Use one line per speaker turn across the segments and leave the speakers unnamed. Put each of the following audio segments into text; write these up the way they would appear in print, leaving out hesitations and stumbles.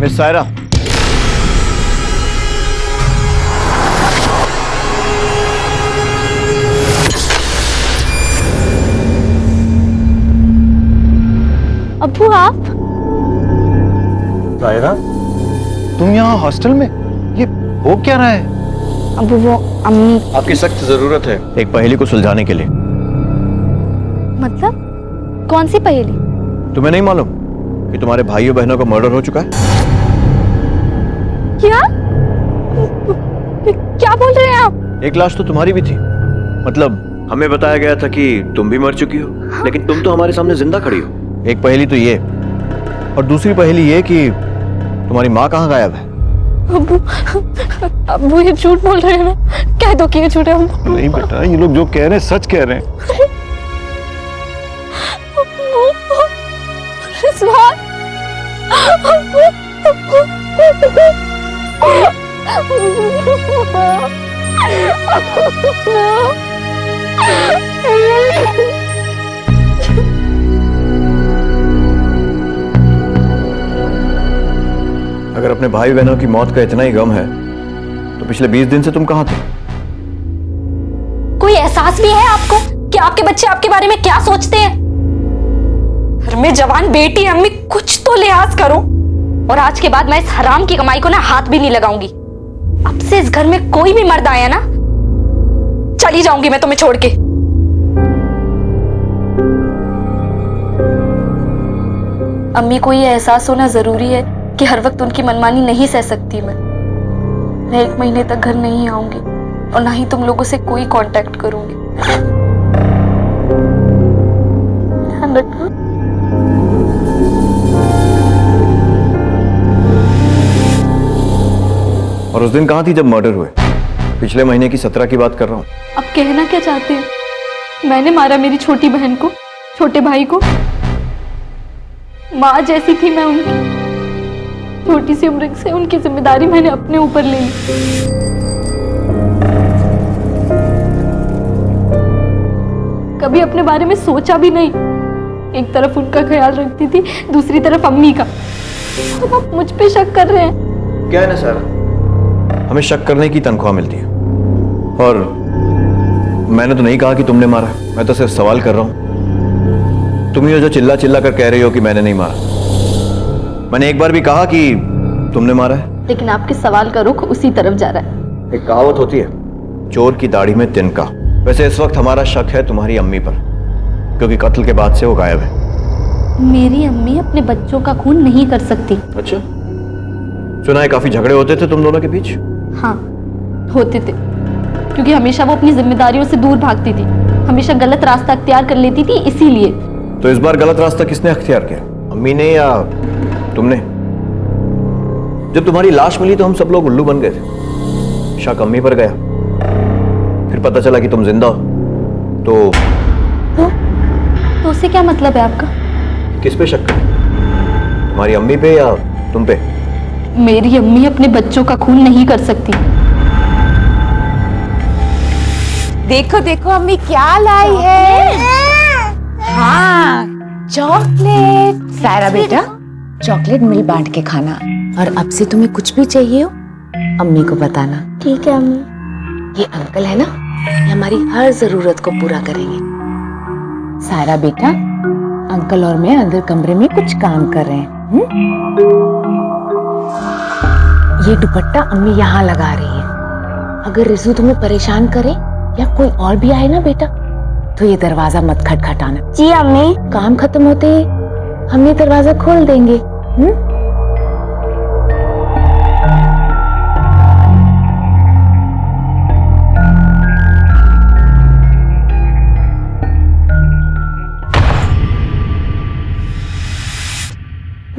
Miss Saira,
अब्बू आप?
सायरा, तुम यहाँ हॉस्टल में? ये हो क्या रहा है?
अब्बू वो अम्मी।
आपकी सख्त जरूरत है एक पहेली को सुलझाने के लिए।
मतलब कौन सी पहेली?
तुम्हें नहीं मालूम कि तुम्हारे भाइयों बहनों का मर्डर हो चुका है?
क्या क्या बोल रहे हैं आप?
एक लाश तो तुम्हारी भी थी। मतलब हमें बताया गया था कि तुम भी मर चुकी हो, लेकिन तुम तो हमारे सामने जिंदा खड़ी हो। एक पहेली तो ये, और दूसरी पहेली ये कि तुम्हारी माँ कहाँ गायब है?
अब्बू अब्बू ये झूठ बोल रहे हैं ना, कह दो कि ये झूठ है।
नहीं बेटा, ये लोग जो कह रहे हैं सच कह रहे हैं।
रिजवान,
अगर अपने भाई बहनों की मौत का इतना ही गम है तो पिछले 20 दिन से तुम कहाँ थे?
कोई एहसास भी है आपको कि आपके बच्चे आपके बारे में क्या सोचते हैं? घर में जवान बेटी अम्मी, कुछ तो लिहाज करो। और आज के बाद मैं इस हराम की कमाई को ना हाथ भी नहीं लगाऊंगी। अब से इस घर में कोई भी मर्द आया ना, चली जाऊंगी मैं तुम्हें छोड़ के। अम्मी को ये एहसास होना जरूरी है कि हर वक्त उनकी मनमानी नहीं सह सकती मैं 1 महीने तक घर नहीं आऊंगी और ना ही तुम लोगों से कोई कांटेक्ट करूंगी। ध्यान रखना।
और उस दिन कहाँ थी जब मर्डर हुए? पिछले महीने की 17 की बात कर रहा हूँ।
अब कहना क्या चाहते हैं? मैंने मारा मेरी छोटी बहन को, छोटे भाई को। माँ जैसी थी मैं उनकी। छोटी सी उम्र से उनकी जिम्मेदारी मैंने अपने ऊपर ले ली। कभी अपने बारे में सोचा भी नहीं। एक तरफ उनका ख्याल रखती थी, दूसरी तरफ अम्मी का। अब आप मुझ पे शक कर रहे हैं?
क्या है ना सारा, हमें शक करने की तनख्वाह मिलती है। और मैंने तो नहीं कहा कि तुमने मारा, मैं तो सिर्फ सवाल कर रहा हूं। तुम ही हो जो चिल्ला चिल्ला कर कह रही हो कि मैंने नहीं मारा। मैंने एक बार भी कहा कि तुमने मारा है।
लेकिन आपके सवाल का रुख उसी तरफ जा रहा है।
एक कहावत होती है, चोर की दाढ़ी में तिनका। वैसे इस वक्त हमारा शक है तुम्हारी अम्मी पर, क्योंकि कत्ल के बाद से वो गायब है।
मेरी अम्मी अपने बच्चों का खून नहीं कर सकती।
अच्छा, सुना है काफी झगड़े होते थे तुम दोनों के बीच?
हाँ, होते थे, क्योंकि हमेशा वो अपनी जिम्मेदारियों से दूर भागती थी, हमेशा गलत रास्ता अख्तियार कर लेती थी, इसीलिए।
तो इस बार गलत रास्ता किसने अख्तियार किया, अम्मी ने या तुमने? जब तुम्हारी लाश मिली तो हम सब लोग उल्लू बन गए थे। शक अम्मी पर गया, फिर पता चला कि तुम जिंदा हो।
तो उससे क्या मतलब है आपका?
किस पे शक करें, तुम्हारी अम्मी पे या तुम पे?
मेरी अम्मी अपने बच्चों का खून नहीं कर सकती।
देखो देखो अम्मी क्या लाई है। हाँ, चॉकलेट। सारा बेटा, चॉकलेट मिल बांट के खाना, और अब से तुम्हें कुछ भी चाहिए हो अम्मी को बताना।
ठीक है अम्मी।
ये अंकल है ना, ये हमारी हर जरूरत को पूरा करेंगे। सारा बेटा, अंकल और मैं अंदर कमरे में कुछ काम कर रहे हैं। ये दुपट्टा अम्मी यहाँ लगा रही है। अगर रिजू तुम्हें परेशान करे या कोई और भी आए ना बेटा, तो ये दरवाजा मत खटखटाना।
जी अम्मी।
काम खत्म होते ही हम ये दरवाजा खोल देंगे।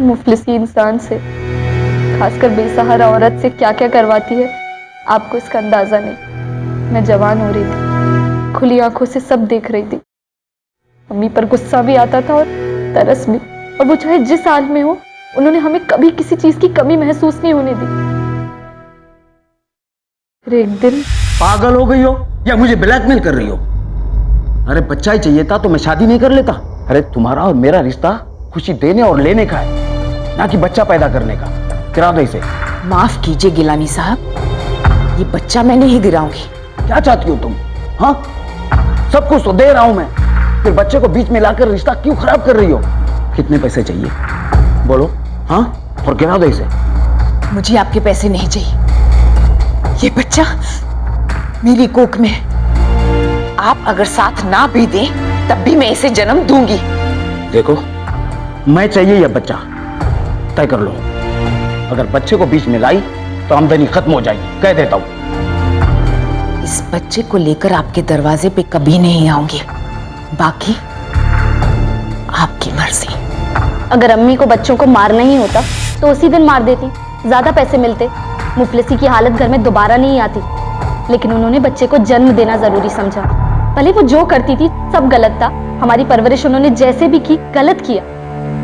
मुफलिसी इंसान से, खासकर बेसहारा औरत से क्या क्या करवाती है, आपको इसका अंदाजा नहीं। मैं जवान हो रही थी, खुली आंखों से सब देख रही थी। अम्मी पर गुस्सा भी आता था और तरस भी, और वो चाहे जिस हाल में हो, उन्होंने हमें कभी किसी चीज की कमी महसूस नहीं होने दी। फिर एक दिन
पागल हो गई हो या मुझे ब्लैकमेल कर रही हो? अरे बच्चा ही चाहिए था तो मैं शादी नहीं कर लेता। अरे तुम्हारा और मेरा रिश्ता खुशी देने और लेने का है, ना कि बच्चा पैदा करने का। गिरा दो इसे।
माफ कीजिए गिलानी साहब, ये बच्चा मैं नहीं गिराऊंगी।
क्या चाहती हो तुम? हाँ, सब कुछ तो दे रहा हूं मैं, फिर बच्चे को बीच में लाकर रिश्ता क्यों खराब कर रही हो? कितने पैसे चाहिए बोलो? हाँ, और गिरा दो इसे।
मुझे आपके पैसे नहीं चाहिए, ये बच्चा मेरी कोख में है। आप अगर साथ ना भी दें तब भी मैं इसे जन्म दूंगी।
देखो, मैं चाहिए यह बच्चा, तय कर लो। अगर बच्चे को बीच में लाई तो आमदनी खत्म हो जाएगी, कह देता हूं।
इस बच्चे को लेकर आपके दरवाजे पे कभी नहीं आऊंगी, बाकी आपकी मर्जी।
अगर अम्मी को बच्चों को मारना ही होता तो उसी दिन मार देती, ज्यादा पैसे मिलते, मुफलिसी की हालत घर में दोबारा नहीं आती। लेकिन उन्होंने बच्चे को जन्म देना जरूरी समझा। भले वो जो करती थी सब गलत था, हमारी परवरिश उन्होंने जैसे भी की गलत किया,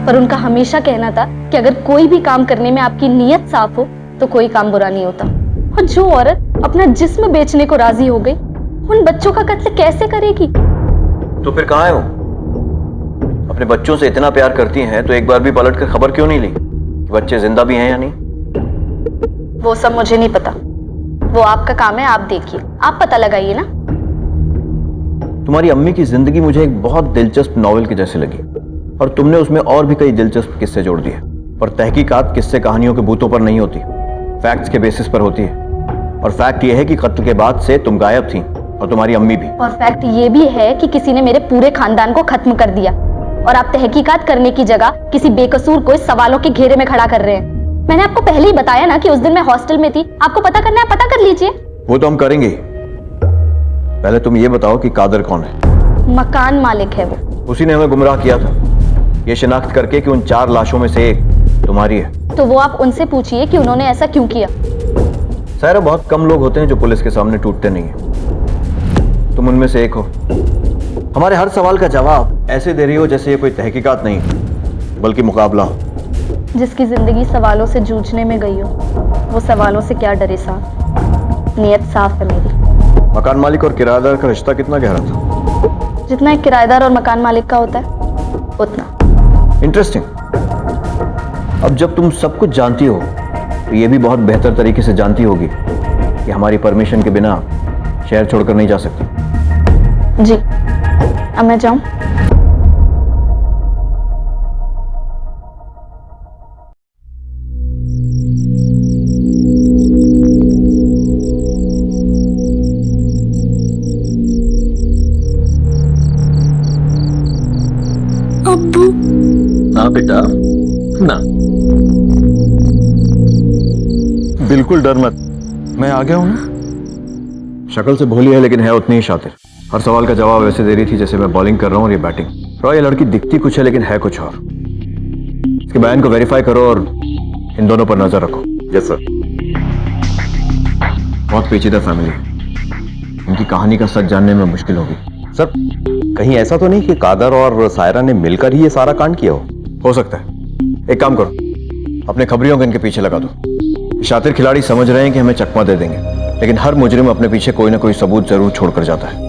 पर उनका हमेशा कहना था कि अगर कोई भी काम करने में आपकी नीयत साफ हो तो कोई काम बुरा नहीं होता। और जो औरत अपना जिस्म बेचने को राजी हो गई, उन बच्चों का कत्ल कैसे करेगी?
तो फिर कहाँ है वो? अपने बच्चों से इतना प्यार करती हैं तो एक बार भी पलट कर खबर क्यों नहीं ली कि बच्चे जिंदा भी हैं या नहीं?
वो सब मुझे नहीं पता, वो आपका काम है, आप देखिए, आप पता लगाइए ना।
तुम्हारी अम्मी की जिंदगी मुझे एक बहुत दिलचस्प नॉवेल की जैसे लगी, और तुमने उसमें और भी कई दिलचस्प किस्से जोड़ दिए। पर तहकीकात किस्से कहानियों के बूतों पर नहीं होती, फैक्ट्स के बेसिस पर होती है। और फैक्ट यह है कि कत्ल के बाद से तुम गायब थी, और तुम्हारी अम्मी भी।
और फैक्ट ये भी है कि किसी ने मेरे पूरे खानदान को खत्म कर दिया, और आप तहकीकात करने की जगह किसी बेकसूर को इस सवालों के घेरे में खड़ा कर रहे हैं। मैंने आपको पहले ही बताया ना कि उस दिन मैं हॉस्टल में थी, आपको पता करना है पता कर लीजिए।
वो तो हम करेंगे, पहले तुम ये बताओ कि कादर कौन है?
मकान मालिक है वो।
उसी ने हमें गुमराह किया था, ये शिनाख्त करके कि उन 4 लाशों में से एक तुम्हारी है।
तो वो आप उनसे पूछिए कि उन्होंने ऐसा क्यों किया।
सायरा, बहुत कम लोग होते हैं जो पुलिस के सामने टूटते नहीं हैं। तुम उनमें से एक हो। हमारे हर सवाल का जवाब ऐसे दे रही हो जैसे ये कोई तहकीकात नहीं बल्कि मुकाबला हो।
जिसकी जिंदगी सवालों से जूझने में गई हो, वो सवालों से क्या डरे साहब। नीयत साफ है मेरी।
मकान मालिक और किराएदार का रिश्ता कितना गहरा था?
जितना एक किराएदार और मकान मालिक का होता है उतना।
इंटरेस्टिंग। अब जब तुम सब कुछ जानती हो तो ये भी बहुत बेहतर तरीके से जानती होगी कि हमारी परमिशन के बिना शहर छोड़कर नहीं जा सकती।
जी, अब मैं जाऊं?
अब्बू। हाँ बेटा, ना बिल्कुल डर मत, मैं आ गया हूं ना।
शक्ल से भोली है लेकिन है उतनी ही शातिर। हर सवाल का जवाब ऐसे दे रही थी जैसे मैं बॉलिंग कर रहा हूँ और ये बैटिंग। रॉय, ये लड़की दिखती कुछ है लेकिन है कुछ और। इसके बयान को वेरीफाई करो और इन दोनों पर नजर रखो।
Yes sir.
बहुत पेचीदा फैमिली, इनकी कहानी का सच जानने में मुश्किल होगी।
सर, कहीं ऐसा तो नहीं कि कादर और सायरा ने मिलकर ही ये सारा कांड किया हो
सकता है। एक काम करो, अपने खबरियों को इनके पीछे लगा दो। शातिर खिलाड़ी समझ रहे हैं कि हमें चकमा दे देंगे, लेकिन हर मुजरिम अपने पीछे कोई ना कोई सबूत जरूर छोड़कर जाता है।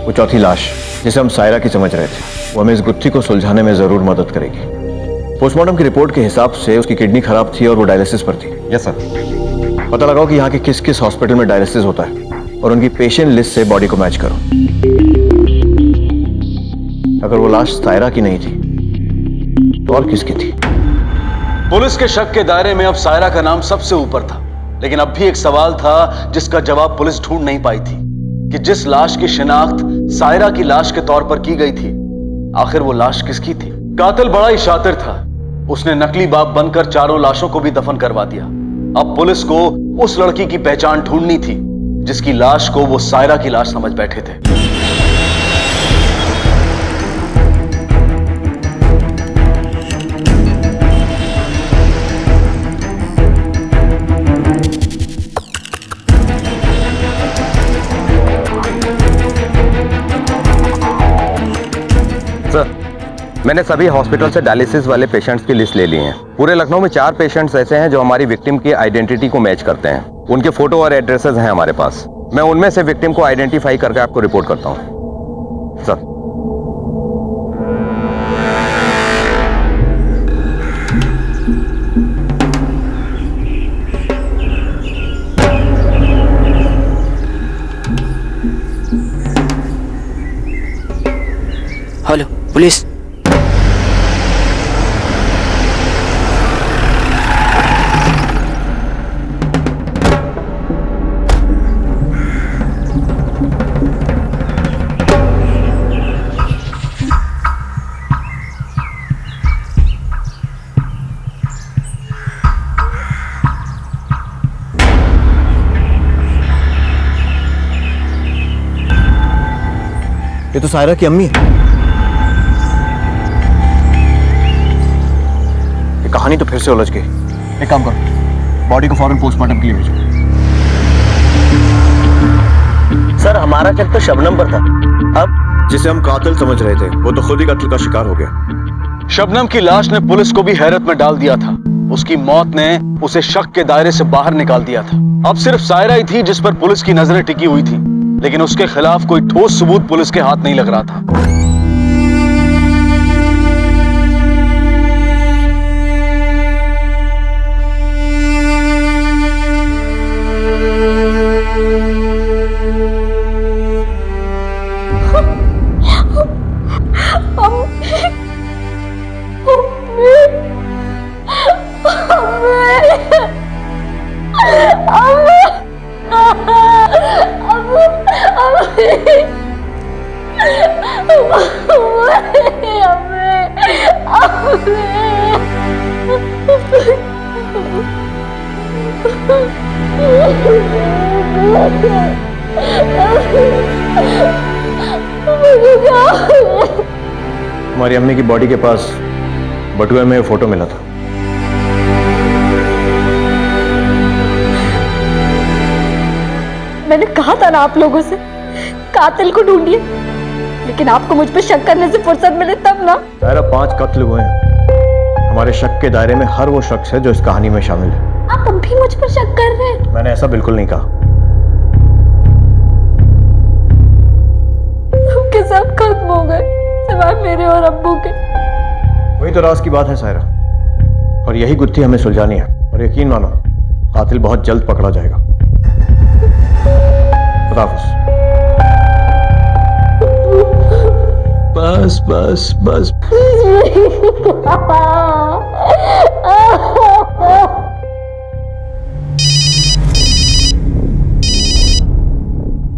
वो चौथी लाश जिसे हम सायरा की समझ रहे थे, वो हमें इस गुत्थी को सुलझाने में जरूर मदद करेगी। पोस्टमार्टम की रिपोर्ट के हिसाब से उसकी किडनी खराब थी और वो डायलिसिस पर थी।
Yes sir.
पता लगाओ कि यहाँ के किस किस हॉस्पिटल में डायलिसिस होता है और उनकी पेशेंट लिस्ट से बॉडी को मैच करो। अगर वो लाश सायरा की नहीं थी तो और किसकी थी?
पुलिस के शक के दायरे में अब सायरा का नाम सबसे ऊपर था, लेकिन अब भी एक सवाल था जिसका जवाब पुलिस ढूंढ नहीं पाई थी कि जिस लाश की शिनाख्त सायरा की लाश के तौर पर की गई थी, आखिर वो लाश किसकी थी? कातिल बड़ा ही शातिर था, उसने नकली बाप बनकर चारों लाशों को भी दफन करवा दिया। अब पुलिस को उस लड़की की पहचान ढूंढनी थी जिसकी लाश को वो सायरा की लाश समझ बैठे थे।
सर, मैंने सभी हॉस्पिटल से डायलिसिस वाले पेशेंट्स की लिस्ट ले ली है। पूरे लखनऊ में 4 पेशेंट्स ऐसे हैं जो हमारी विक्टिम की आइडेंटिटी को मैच करते हैं। उनके फोटो और एड्रेसेस हैं हमारे पास। मैं उनमें से विक्टिम को आइडेंटिफाई करके आपको रिपोर्ट करता हूं। Sir,
police.
ये तो सायरा की अम्मी है। ये कहानी तो फिर से उलझ गई। एक काम करो, बॉडी को फौरन पोस्टमार्टम के लिए भेजो।
सर हमारा शक तो शबनम पर था। अब
जिसे हम कातिल समझ रहे थे वो तो खुद ही कत्ल का शिकार हो गया।
शबनम की लाश ने पुलिस को भी हैरत में डाल दिया था। उसकी मौत ने उसे शक के दायरे से बाहर निकाल दिया था। अब सिर्फ सायरा ही थी जिस पर पुलिस की नजरें टिकी हुई थी, लेकिन उसके खिलाफ कोई ठोस सबूत पुलिस के हाथ नहीं लग रहा था।
हमारी अम्मी की बॉडी के पास बटुए में फोटो मिला था।
मैंने कहा था ना आप लोगों से कातिल को ढूंढिए, लेकिन आपको मुझ पर शक करने से फुर्सत मिले तब ना।
सायरा 5 कत्ल हुए हैं। हमारे शक के दायरे में हर वो शख्स है जो इस कहानी में शामिल है।
आप अब भी मुझ पर शक कर रहे हैं?
मैंने ऐसा बिल्कुल नहीं कहा।
सबके सब खत्म हो गए सिवाय मेरे और अब्बू के।
वही तो राज की बात है सायरा, और यही गुत्थी हमें सुलझानी है। और यकीन मानो कातिल बहुत जल्द पकड़ा जाएगा। खुदा हाफिज।
बस बस बस।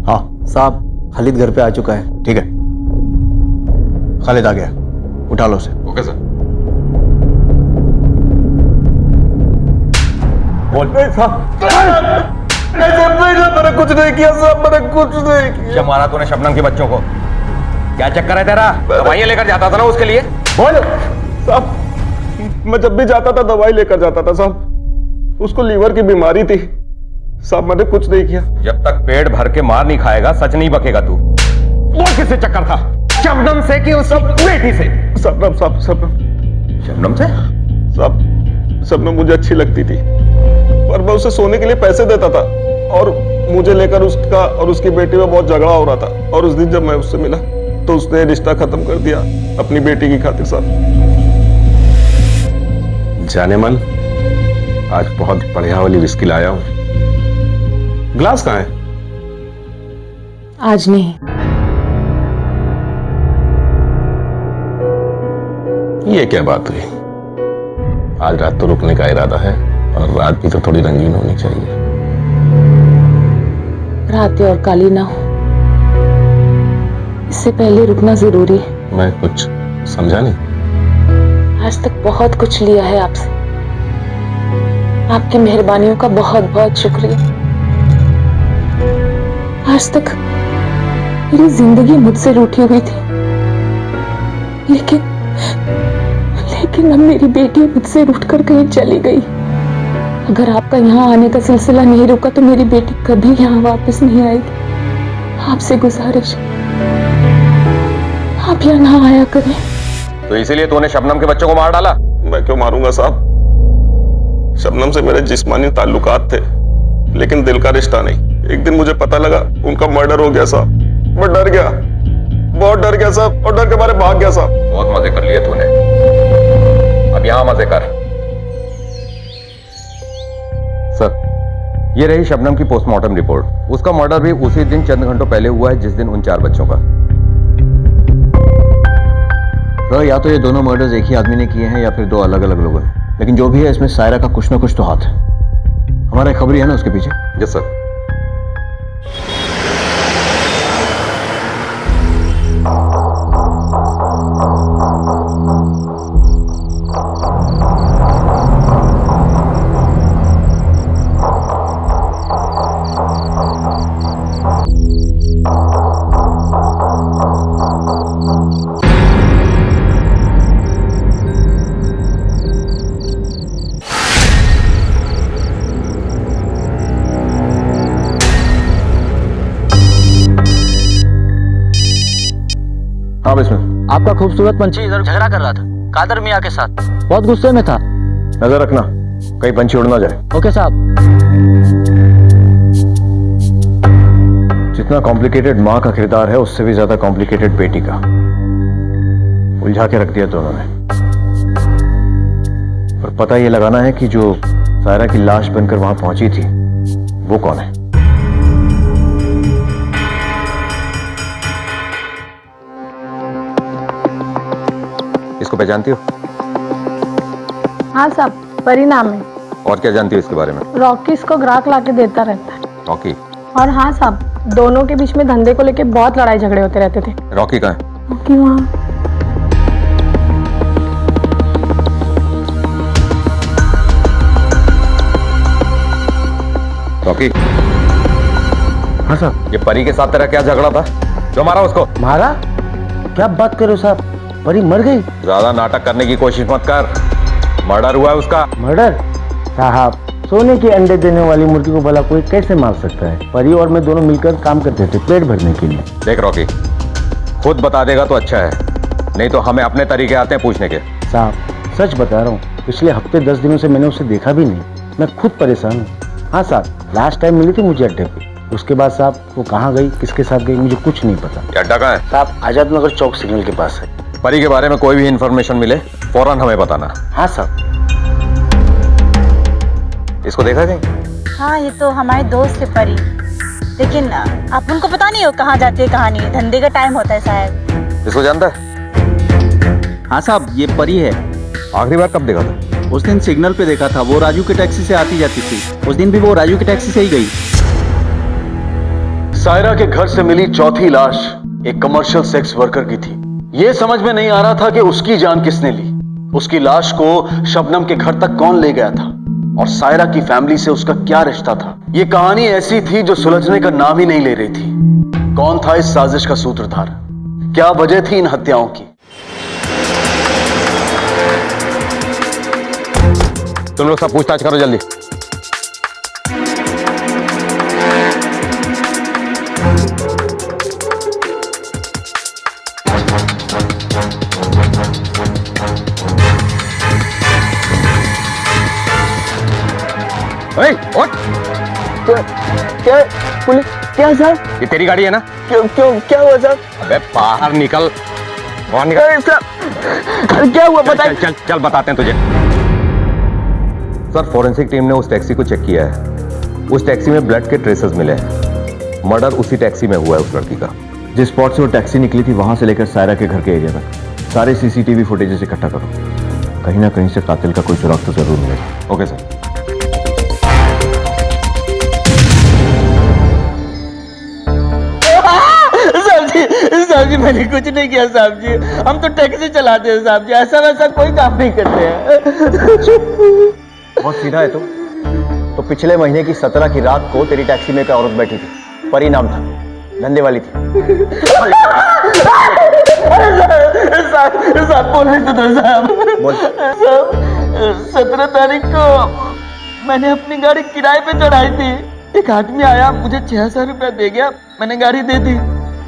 हाँ
साहब खालिद घर पे आ चुका है।
ठीक है, खालिद आ गया, उठा लो उसे।
Okay sir.
बोल। मैंने कुछ नहीं किया साहब, मैंने कुछ नहीं किया।
जब मारा तूने शबनम के बच्चों को, क्या चक्कर है तेरा? दवाइयाँ लेकर जाता था ना उसके लिए।
बोल साहब, मैं जब भी जाता था दवाई लेकर जाता था साहब। उसको लीवर की बीमारी थी साहब, मैंने कुछ नहीं किया।
जब तक पेट भर के मार नहीं खाएगा सच नहीं बकेगा तू। वो किससे चक्कर था? शबनम से कि उस बेटी से?
शबनम साहब,
शबनम से?
साहब शबनम मुझे अच्छी लगती थी, पर मैं उसे सोने के लिए पैसे देता था, और मुझे लेकर उसका और उसकी बेटी में बहुत झगड़ा हो रहा था। और उस दिन जब मैं उससे मिला तो उसने रिश्ता खत्म कर दिया अपनी बेटी की खातिर साहब।
जाने मन, आज बहुत बढ़िया वाली विस्की लाया हूं। ग्लास कहाँ है?
आज नहीं।
ये क्या बात हुई? आज रात तो रुकने का इरादा है, और रात भी तो थोड़ी रंगीन होनी चाहिए।
रात और काली ना हो, इससे पहले रुकना जरूरी है।
मैं कुछ समझा नहीं।
आज तक बहुत कुछ लिया है आपसे, आपकी मेहरबानियों का बहुत बहुत शुक्रिया। आज तक मेरी जिंदगी मुझसे रूठी हुई थी, लेकिन अब मेरी बेटी मुझसे रूठकर कहीं चली गई। अगर आपका यहाँ आने का सिलसिला नहीं रुका तो मेरी बेटी कभी यहाँ वापस नहीं आएगी। आपसे गुजारिश, आप यहाँ ना आया करें।
तो इसीलिए तूने शबनम के बच्चों को मार डाला?
मैं क्यों मारूंगा साहब? शबनम से मेरे जिस्मानी ताल्लुकात थे, लेकिन दिल का रिश्ता नहीं। एक दिन मुझे पता लगा उनका मर्डर हो गया साहब। मैं डर गया, बहुत डर गया साहब, और डर के मारे भाग गया साहब।
बहुत मजे कर लिए तूने, अब यहां मजे कर। सर, ये रही शबनम की पोस्टमार्टम रिपोर्ट। उसका मर्डर भी उसी दिन चंद घंटों पहले हुआ है जिस दिन उन 4 बच्चों का।
तो या तो ये दोनों मर्डर्स एक ही आदमी ने किए हैं या फिर दो अलग अलग लोगों ने, लेकिन जो भी है इसमें सायरा का कुछ ना कुछ तो हाथ है। हमारा एक खबरी है ना उसके पीछे।
Yes sir.
हाँ बिस्मिल।
आपका खूबसूरत पंछी इधर झगड़ा कर रहा था कादर मियाँ के साथ, बहुत गुस्से में था।
नजर रखना कहीं पंछी उड़ ना जाए।
ओके साहब।
जितना कॉम्प्लिकेटेड माँ का किरदार है उससे भी ज्यादा कॉम्प्लिकेटेड बेटी का उलझा के रख दिया दोनों ने। और पता ये लगाना है कि जो सायरा की लाश बनकर वहां पहुंची थी वो कौन है।
इसको पहचानती हो?
हाँ साहब, परिणाम है।
और क्या जानती हो इसके बारे में?
रॉकी इसको ग्राहक लाके देता रहता है।
रॉकी?
और हाँ साहब, दोनों के बीच में धंधे को लेके बहुत लड़ाई झगड़े होते रहते थे।
रॉकी कहाँ है?
रॉकी वहाँ।
रॉकी?
हाँ साहब।
ये परी के साथ तेरा क्या झगड़ा था जो मारा उसको?
मारा? क्या बात कर रहे हो साहब, परी मर गई?
ज्यादा नाटक करने की कोशिश मत कर, मर्डर हुआ है उसका।
मर्डर? साहब, सोने के अंडे देने वाली मुर्गी को भला कोई कैसे मार सकता है? परी और मैं दोनों मिलकर काम करते थे पेट भरने के लिए।
देख रॉकी, खुद बता देगा तो अच्छा है, नहीं तो हमें अपने तरीके आते हैं पूछने के।
साहब सच बता रहा हूँ, पिछले हफ्ते 10 दिनों से मैंने उसे देखा भी नहीं। मैं खुद परेशान हूँ। हाँ साहब, लास्ट टाइम मिली थी मुझे अड्डे पे। उसके बाद साहब वो कहाँ गई, किसके साथ गई, मुझे कुछ नहीं पता।
ये अड्डा कहाँ है?
साहब आजाद नगर चौक सिग्नल के पास है।
परी के बारे में कोई भी इंफॉर्मेशन मिले फौरन हमें बताना।
हाँ साहब।
इसको देखा कहीं?
हाँ, ये तो हमारे दोस्त है परी, लेकिन आप उनको पता नहीं हो कहाँ जाती है कहाँ नहीं। धंधे का टाइम होता है शायद।
इसको जानता है?
हाँ साहब, ये परी है।
आखिरी बार कब देखा था?
उस दिन सिग्नल पे देखा था, वो राजू की टैक्सी से आती जाती थी। उस दिन भी वो राजू की टैक्सी से ही गई।
सायरा के घर से मिली चौथी लाश एक कमर्शियल सेक्स वर्कर की थी। यह समझ में नहीं आ रहा था कि उसकी जान किसने ली। उसकी लाश को शबनम के घर तक कौन ले गया था और सायरा की फैमिली से उसका क्या रिश्ता था। यह कहानी ऐसी थी जो सुलझने का नाम ही नहीं ले रही थी। कौन था इस साजिश का सूत्रधार? क्या वजह थी इन हत्याओं की?
तुम लोग सब पूछताछ करो जल्दी। उठ।
क्या पुलिस? क्या सर?
ये तेरी गाड़ी है ना?
क्यों क्यों क्या हुआ सर?
अबे बाहर निकल, बाहर निकल।
सर क्या हुआ बताइए।
चल चल चल बताते हैं तुझे। सर फॉरेंसिक टीम ने उस टैक्सी को चेक किया है। उस टैक्सी में ब्लड के ट्रेसेस मिले हैं। मर्डर उसी टैक्सी में हुआ है उस लड़की का।
जिस स्पॉट से वो टैक्सी निकली थी वहां से लेकर सायरा के घर के एरिया तक सारे सीसीटीवी फुटेजेस इकट्ठा करो। कहीं ना कहीं से कातिल का कोई सुराग तो जरूर मिलेगा।
Okay sir.
साहब जी मैंने कुछ नहीं किया साहब जी, हम तो टैक्सी चलाते हैं साहब जी, ऐसा वैसा कोई काम नहीं करते हैं।
बहुत सीधा है तो पिछले महीने की 17 की रात को तेरी टैक्सी में एक औरत बैठी थी, परी नाम था, धंधे वाली थी।
साहब बोलने तो दो साहब।
बोल।
साहब 17 तारीख को मैंने अपनी गाड़ी किराए पे चढ़ाई थी। एक आदमी आया, मुझे 6,000 रुपया दे गया, मैंने गाड़ी दे दी।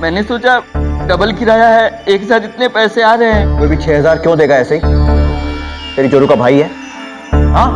मैंने सोचा डबल किराया है, एक साथ इतने पैसे आ रहे हैं।
कोई भी 6,000 क्यों देगा ऐसे ही? तेरी जोरू का भाई है? हाँ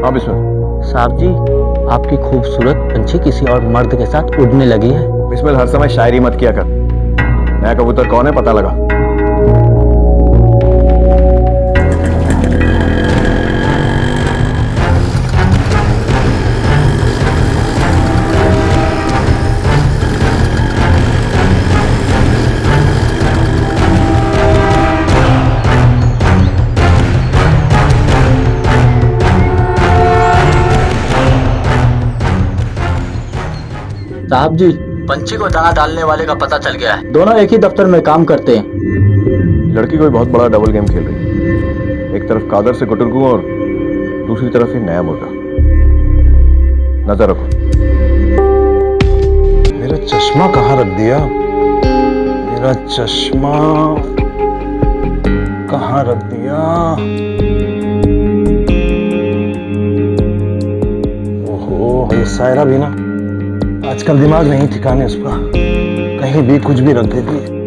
हाँ बिस्मिल।
साहब जी, आपकी खूबसूरत पंछी किसी और मर्द के साथ उड़ने लगी है।
बिस्मिल, हर समय शायरी मत किया कर। नया कबूतर कौन है पता लगा।
साहब जी, पंछी को दाना डालने वाले का पता चल गया है। दोनों एक ही दफ्तर में काम करते हैं।
लड़की कोई बहुत बड़ा डबल गेम खेल रही है। एक तरफ कादर से गुटरगू और दूसरी तरफ ये नया मुर्गा। नजर रखो।
मेरा चश्मा कहाँ रख दिया? मेरा चश्मा कहाँ रख दिया? ओहो, ये सायरा भी ना आजकल दिमाग नहीं ठिकाने उसका, कहीं भी कुछ भी रख देती है।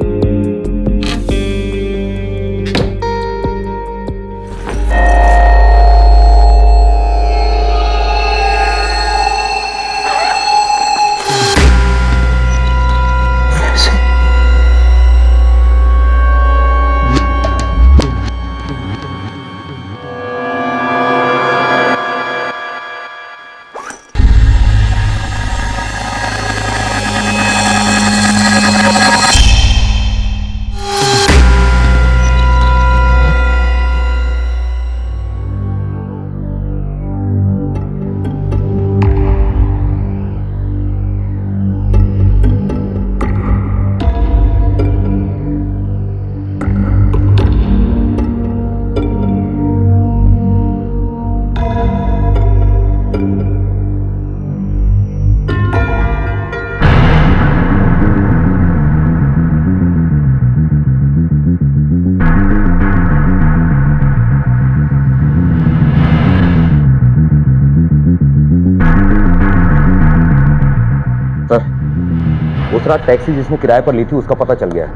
दूसरा टैक्सी जिसने किराए पर ली थी उसका पता चल गया है।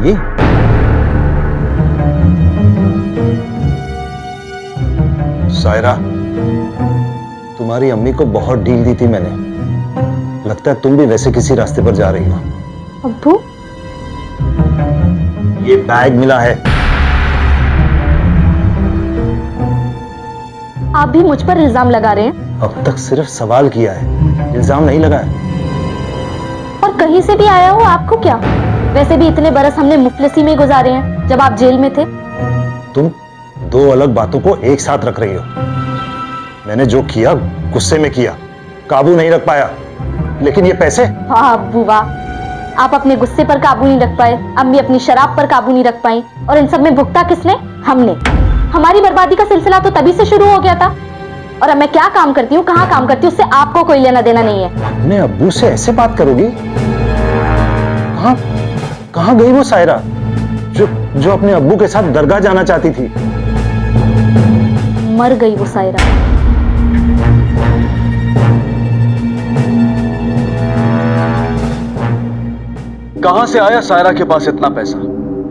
ये
सायरा, तुम्हारी अम्मी को बहुत डील दी थी मैंने। लगता है तुम भी वैसे किसी रास्ते पर जा रही हो।
अब्बू,
ये बैग मिला है।
आप भी मुझ पर इल्जाम लगा रहे हैं?
अब तक सिर्फ सवाल किया है, इल्जाम नहीं लगाया।
और कहीं से भी आया हो आपको क्या? वैसे भी इतने बरस हमने मुफलिसी में गुजारे हैं जब आप जेल में थे।
तुम दो अलग बातों को एक साथ रख रही हो। मैंने जो किया गुस्से में किया, काबू नहीं रख पाया। लेकिन ये पैसे?
वाह अब्बू वाह, आप अपने गुस्से पर काबू नहीं रख पाए, अम्मी अपनी शराब पर काबू नहीं रख पाई, और इन सब में भुगता किसने? हमने। हमारी बर्बादी का सिलसिला तो तभी से शुरू हो गया था। और अब मैं क्या काम करती हूँ, कहाँ काम करती हूँ, उससे आपको कोई लेना देना नहीं है।
अपने अब्बू से ऐसे बात करोगी? कहाँ कहाँ गई वो सायरा जो अपने अब्बू के साथ दरगाह जाना चाहती थी?
मर गई वो सायरा।
कहां से आया सायरा के पास इतना पैसा?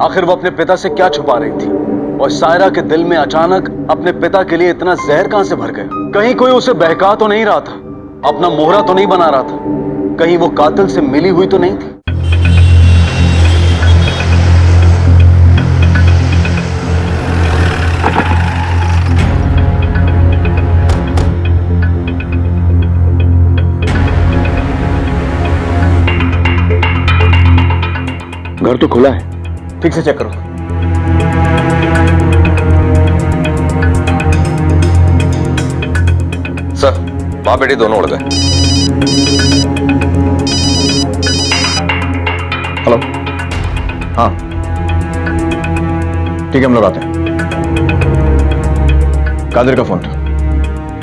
आखिर वो अपने पिता से क्या छुपा रही थी? और सायरा के दिल में अचानक अपने पिता के लिए इतना जहर कहां से भर गया? कहीं कोई उसे बहका तो नहीं रहा था, अपना मोहरा तो नहीं बना रहा था, कहीं वो कातिल से मिली हुई तो नहीं थी?
घर तो खुला है, ठीक से चेक करो।
सर, बाप बेटी दोनों उड़ गए।
हेलो, हाँ ठीक है, हम लोग आते हैं। कादिर का फोन था,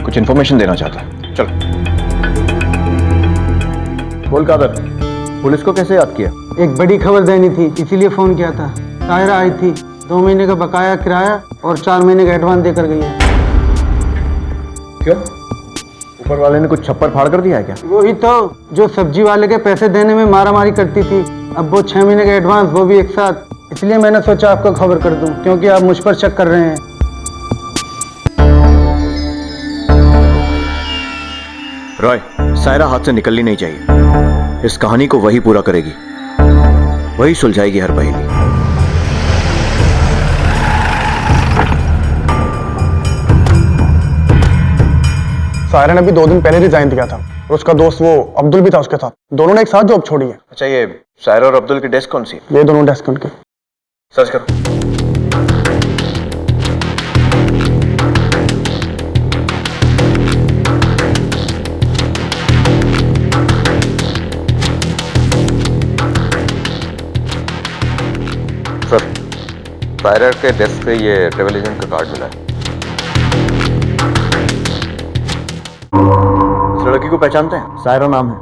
कुछ इंफॉर्मेशन देना चाहता है। चलो बोल कादिर, पुलिस को कैसे याद किया?
एक बड़ी खबर देनी थी, इसीलिए फोन किया था। सायरा आई थी, 2 महीने का बकाया किराया और 4 महीने का एडवांस देकर गई है।
क्यों, ऊपर वाले ने कुछ छप्पर फाड़ कर दिया है क्या?
वही तो, जो सब्जी वाले के पैसे देने में मारामारी करती थी, अब वो 6 महीने का एडवांस, वो भी एक साथ। इसलिए मैंने सोचा आपको खबर कर दूं, क्योंकि आप मुझ पर शक कर रहे हैं।
रॉय, सायरा हाथ से निकलनी नहीं चाहिए। इस कहानी को वही पूरा करेगी, वही सुलझाएगी हर पहेली।
सायरा ने भी 2 दिन पहले रिजाइन दिया था और उसका दोस्त वो अब्दुल भी था उसके साथ। दोनों ने एक साथ जॉब छोड़ी है।
अच्छा, ये सायरा और अब्दुल की डेस्क कौन सी?
ये दोनों डेस्क उनके।
सर्च करो।
सर, सायरा के डेस्क से ये ट्रेवल एजेंट का कार्ड मिला है।
इस लड़की को पहचानते हैं? सायरा नाम है,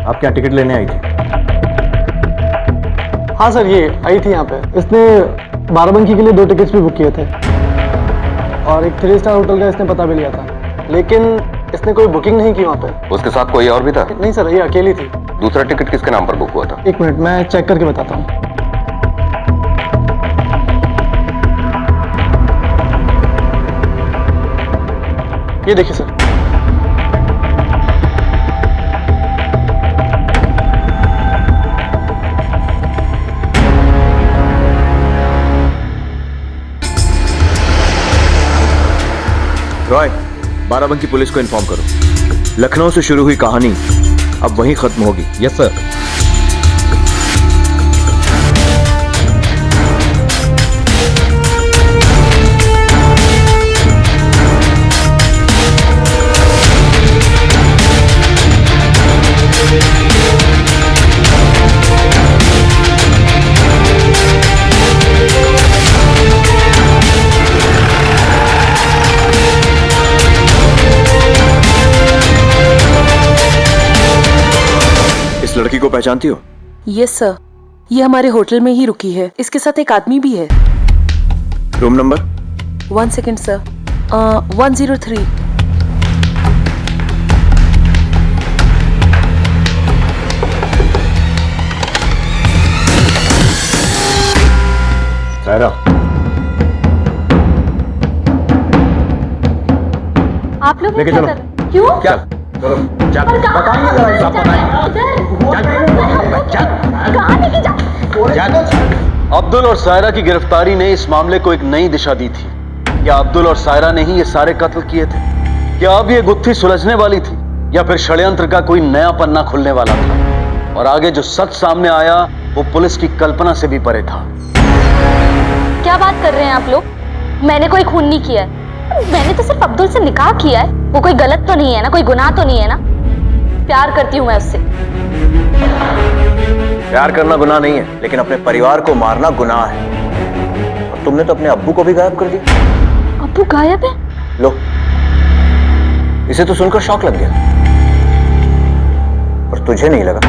आपके यहाँ टिकट लेने आई थी।
हाँ सर, ये आई थी यहाँ पे। इसने बाराबंकी के लिए 2 टिकट्स भी बुक किए थे और एक 3 स्टार होटल का इसने पता भी लिया था, लेकिन इसने कोई बुकिंग नहीं की वहाँ पे।
उसके साथ कोई और भी था?
नहीं सर, ये अकेली थी।
दूसरा टिकट किसके नाम पर बुक हुआ था?
1 मिनट, मैं चेक करके बताता हूँ। ये देखिए सर।
रॉय, बाराबंकी पुलिस को इन्फॉर्म करो। लखनऊ से शुरू हुई कहानी अब वहीं खत्म होगी।
Yes sir.
लड़की को पहचानती हो?
यस सर, ये हमारे होटल में ही रुकी है। इसके साथ एक आदमी भी है।
Room number?
1 second sir. 103।
Saira,
आप लोग
लेके
क्या
चलो।
कर रहे हैं? क्यों?
क्या करो?
अब्दुल और सायरा की गिरफ्तारी ने इस मामले को एक नई दिशा दी थी। क्या अब्दुल और सायरा ने ही ये सारे कत्ल किए थे? क्या अब ये गुत्थी सुलझने वाली थी, या फिर षड्यंत्र का कोई नया पन्ना खुलने वाला था? और आगे जो सच सामने आया वो पुलिस की कल्पना से भी परे था।
क्या बात कर रहे हैं आप लोग? मैंने कोई खून नहीं किया है। मैंने तो सिर्फ अब्दुल से निकाह किया है। वो कोई गलत तो नहीं है ना, कोई गुनाह तो नहीं है ना? प्यार करती हूँ मैं उससे।
प्यार करना गुनाह नहीं है, लेकिन अपने परिवार को मारना गुनाह है। और तुमने तो अपने अब्बू को भी गायब कर दिया।
अब्बू गायब है?
लो, इसे तो सुनकर शौक लग गया, पर तुझे नहीं लगा?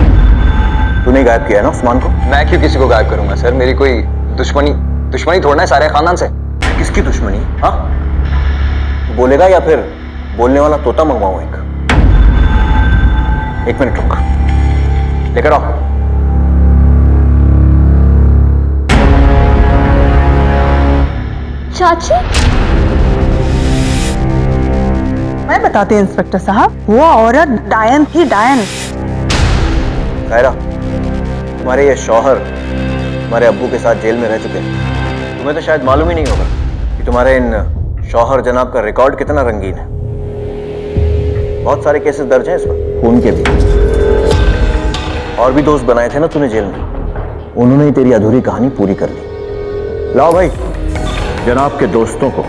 तूने गायब किया है ना उस्मान को?
मैं क्यों किसी को गायब करूंगा सर? मेरी कोई दुश्मनी थोड़ा है सारे खानदान से।
किसकी दुश्मनी? हाँ, बोलेगा या फिर बोलने वाला तोता मंगवाऊं एक मिनट रुक, लेकर आओ।
चाची,
मैं बताते हैं इंस्पेक्टर साहब, वो औरत डायन थी, डायन।
सायरा, तुम्हारे ये शौहर तुम्हारे अब्बू के साथ जेल में रह चुके हैं। तुम्हें तो शायद मालूम ही नहीं होगा कि तुम्हारे इन शौहर जनाब का रिकॉर्ड कितना रंगीन है। बहुत सारे केसेस दर्ज हैं इस पर, खून के भी। और भी दोस्त बनाए थे ना तूने जेल में, उन्होंने ही तेरी अधूरी कहानी पूरी कर दी। लाओ भाई जनाब के दोस्तों को।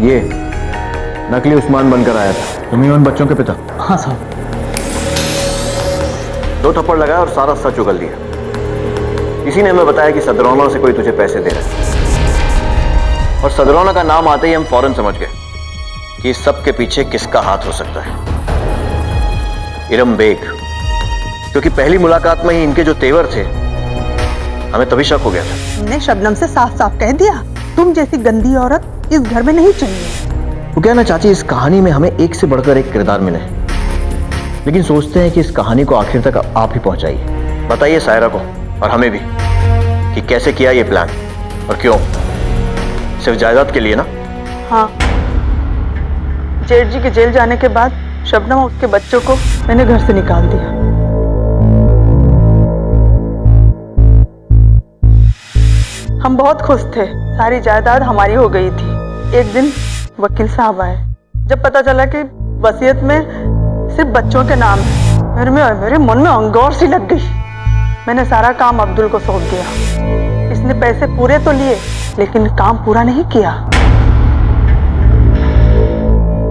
ये नकली उस्मान बनकर आया था। तुम ही उन बच्चों के पिता?
हाँ साहब।
2 थप्पड़ लगाया और सारा सच उगल दिया। किसी ने हमें बताया कि सदरौना से कोई तुझे पैसे दे रहा है, और सदरौना का नाम आते ही हम फौरन समझ गए कि इस सब के पीछे किसका हाथ हो सकता है। इरम बेग, क्योंकि पहली मुलाकात में ही इनके जो तेवर थे, हमें तभी शक हो गया था।
हमने शबनम से साफ साफ कह दिया, तुम जैसी गंदी औरत इस घर में नहीं चाहिए।
वो क्या ना चाची, इस कहानी में हमें एक से बढ़कर एक किरदार मिले। लेकिन सोचते हैं कि इस कहानी को आखिर तक आप ही पहुंचाइए। बताइए सायरा को और हमें भी कि कैसे किया ये प्लान और क्यों। सिर्फ जायदाद के लिए ना?
हाँ, जेठ जी के जेल जाने के बाद शबनम और उसके बच्चों को मैंने घर से निकाल दिया। हम बहुत खुश थे, सारी जायदाद हमारी हो गई थी। एक दिन वकील साहब आए, जब पता चला कि वसीयत में सिर्फ बच्चों के नाम है, मेरे मन में अंगौर सी लग गई। मैंने सारा काम अब्दुल को सौंप दिया। इसने पैसे पूरे तो लिए लेकिन काम पूरा नहीं किया।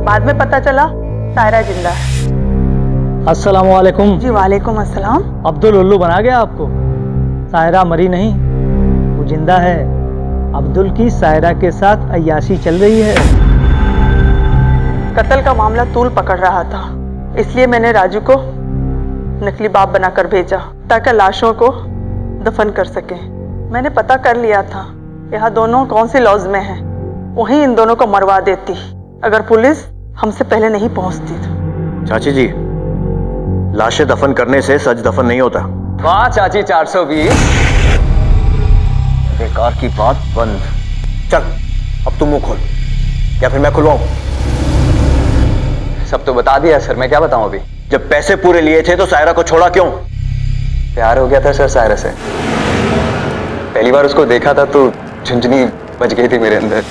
बाद में पता चला सायरा जिंदा है।
अस्सलाम वालेकुम।
जी वालेकुम अस्सलाम।
अब्दुल उल्लू बना गया आपको? सायरा मरी नहीं, वो जिंदा है। अब्दुल की सायरा के साथ अय्याशी चल रही है।
कत्ल का मामला तूल पकड़ रहा था, इसलिए मैंने राजू को नकली बाप बनाकर भेजा ताकि लाशों को दफन कर सके। मैंने पता कर लिया था यहाँ दोनों कौन सी लॉज में हैं, वहीं इन दोनों को मरवा देती अगर पुलिस हमसे पहले नहीं पहुंचती तो।
चाची जी, लाशें दफन करने से सच दफन नहीं होता।
वाह चाची 420।
बेकार की बात बंद। चल अब तुम मुंह खोल या फिर मैं खुलवाऊं?
सब तो बता दिया सर, मैं क्या बताऊं अभी।
जब पैसे पूरे लिए थे तो सायरा को छोड़ा क्यों?
प्यार हो गया था सर सायरा से। पहली बार उसको देखा था तो झुंझुनी बज गई थी मेरे अंदर।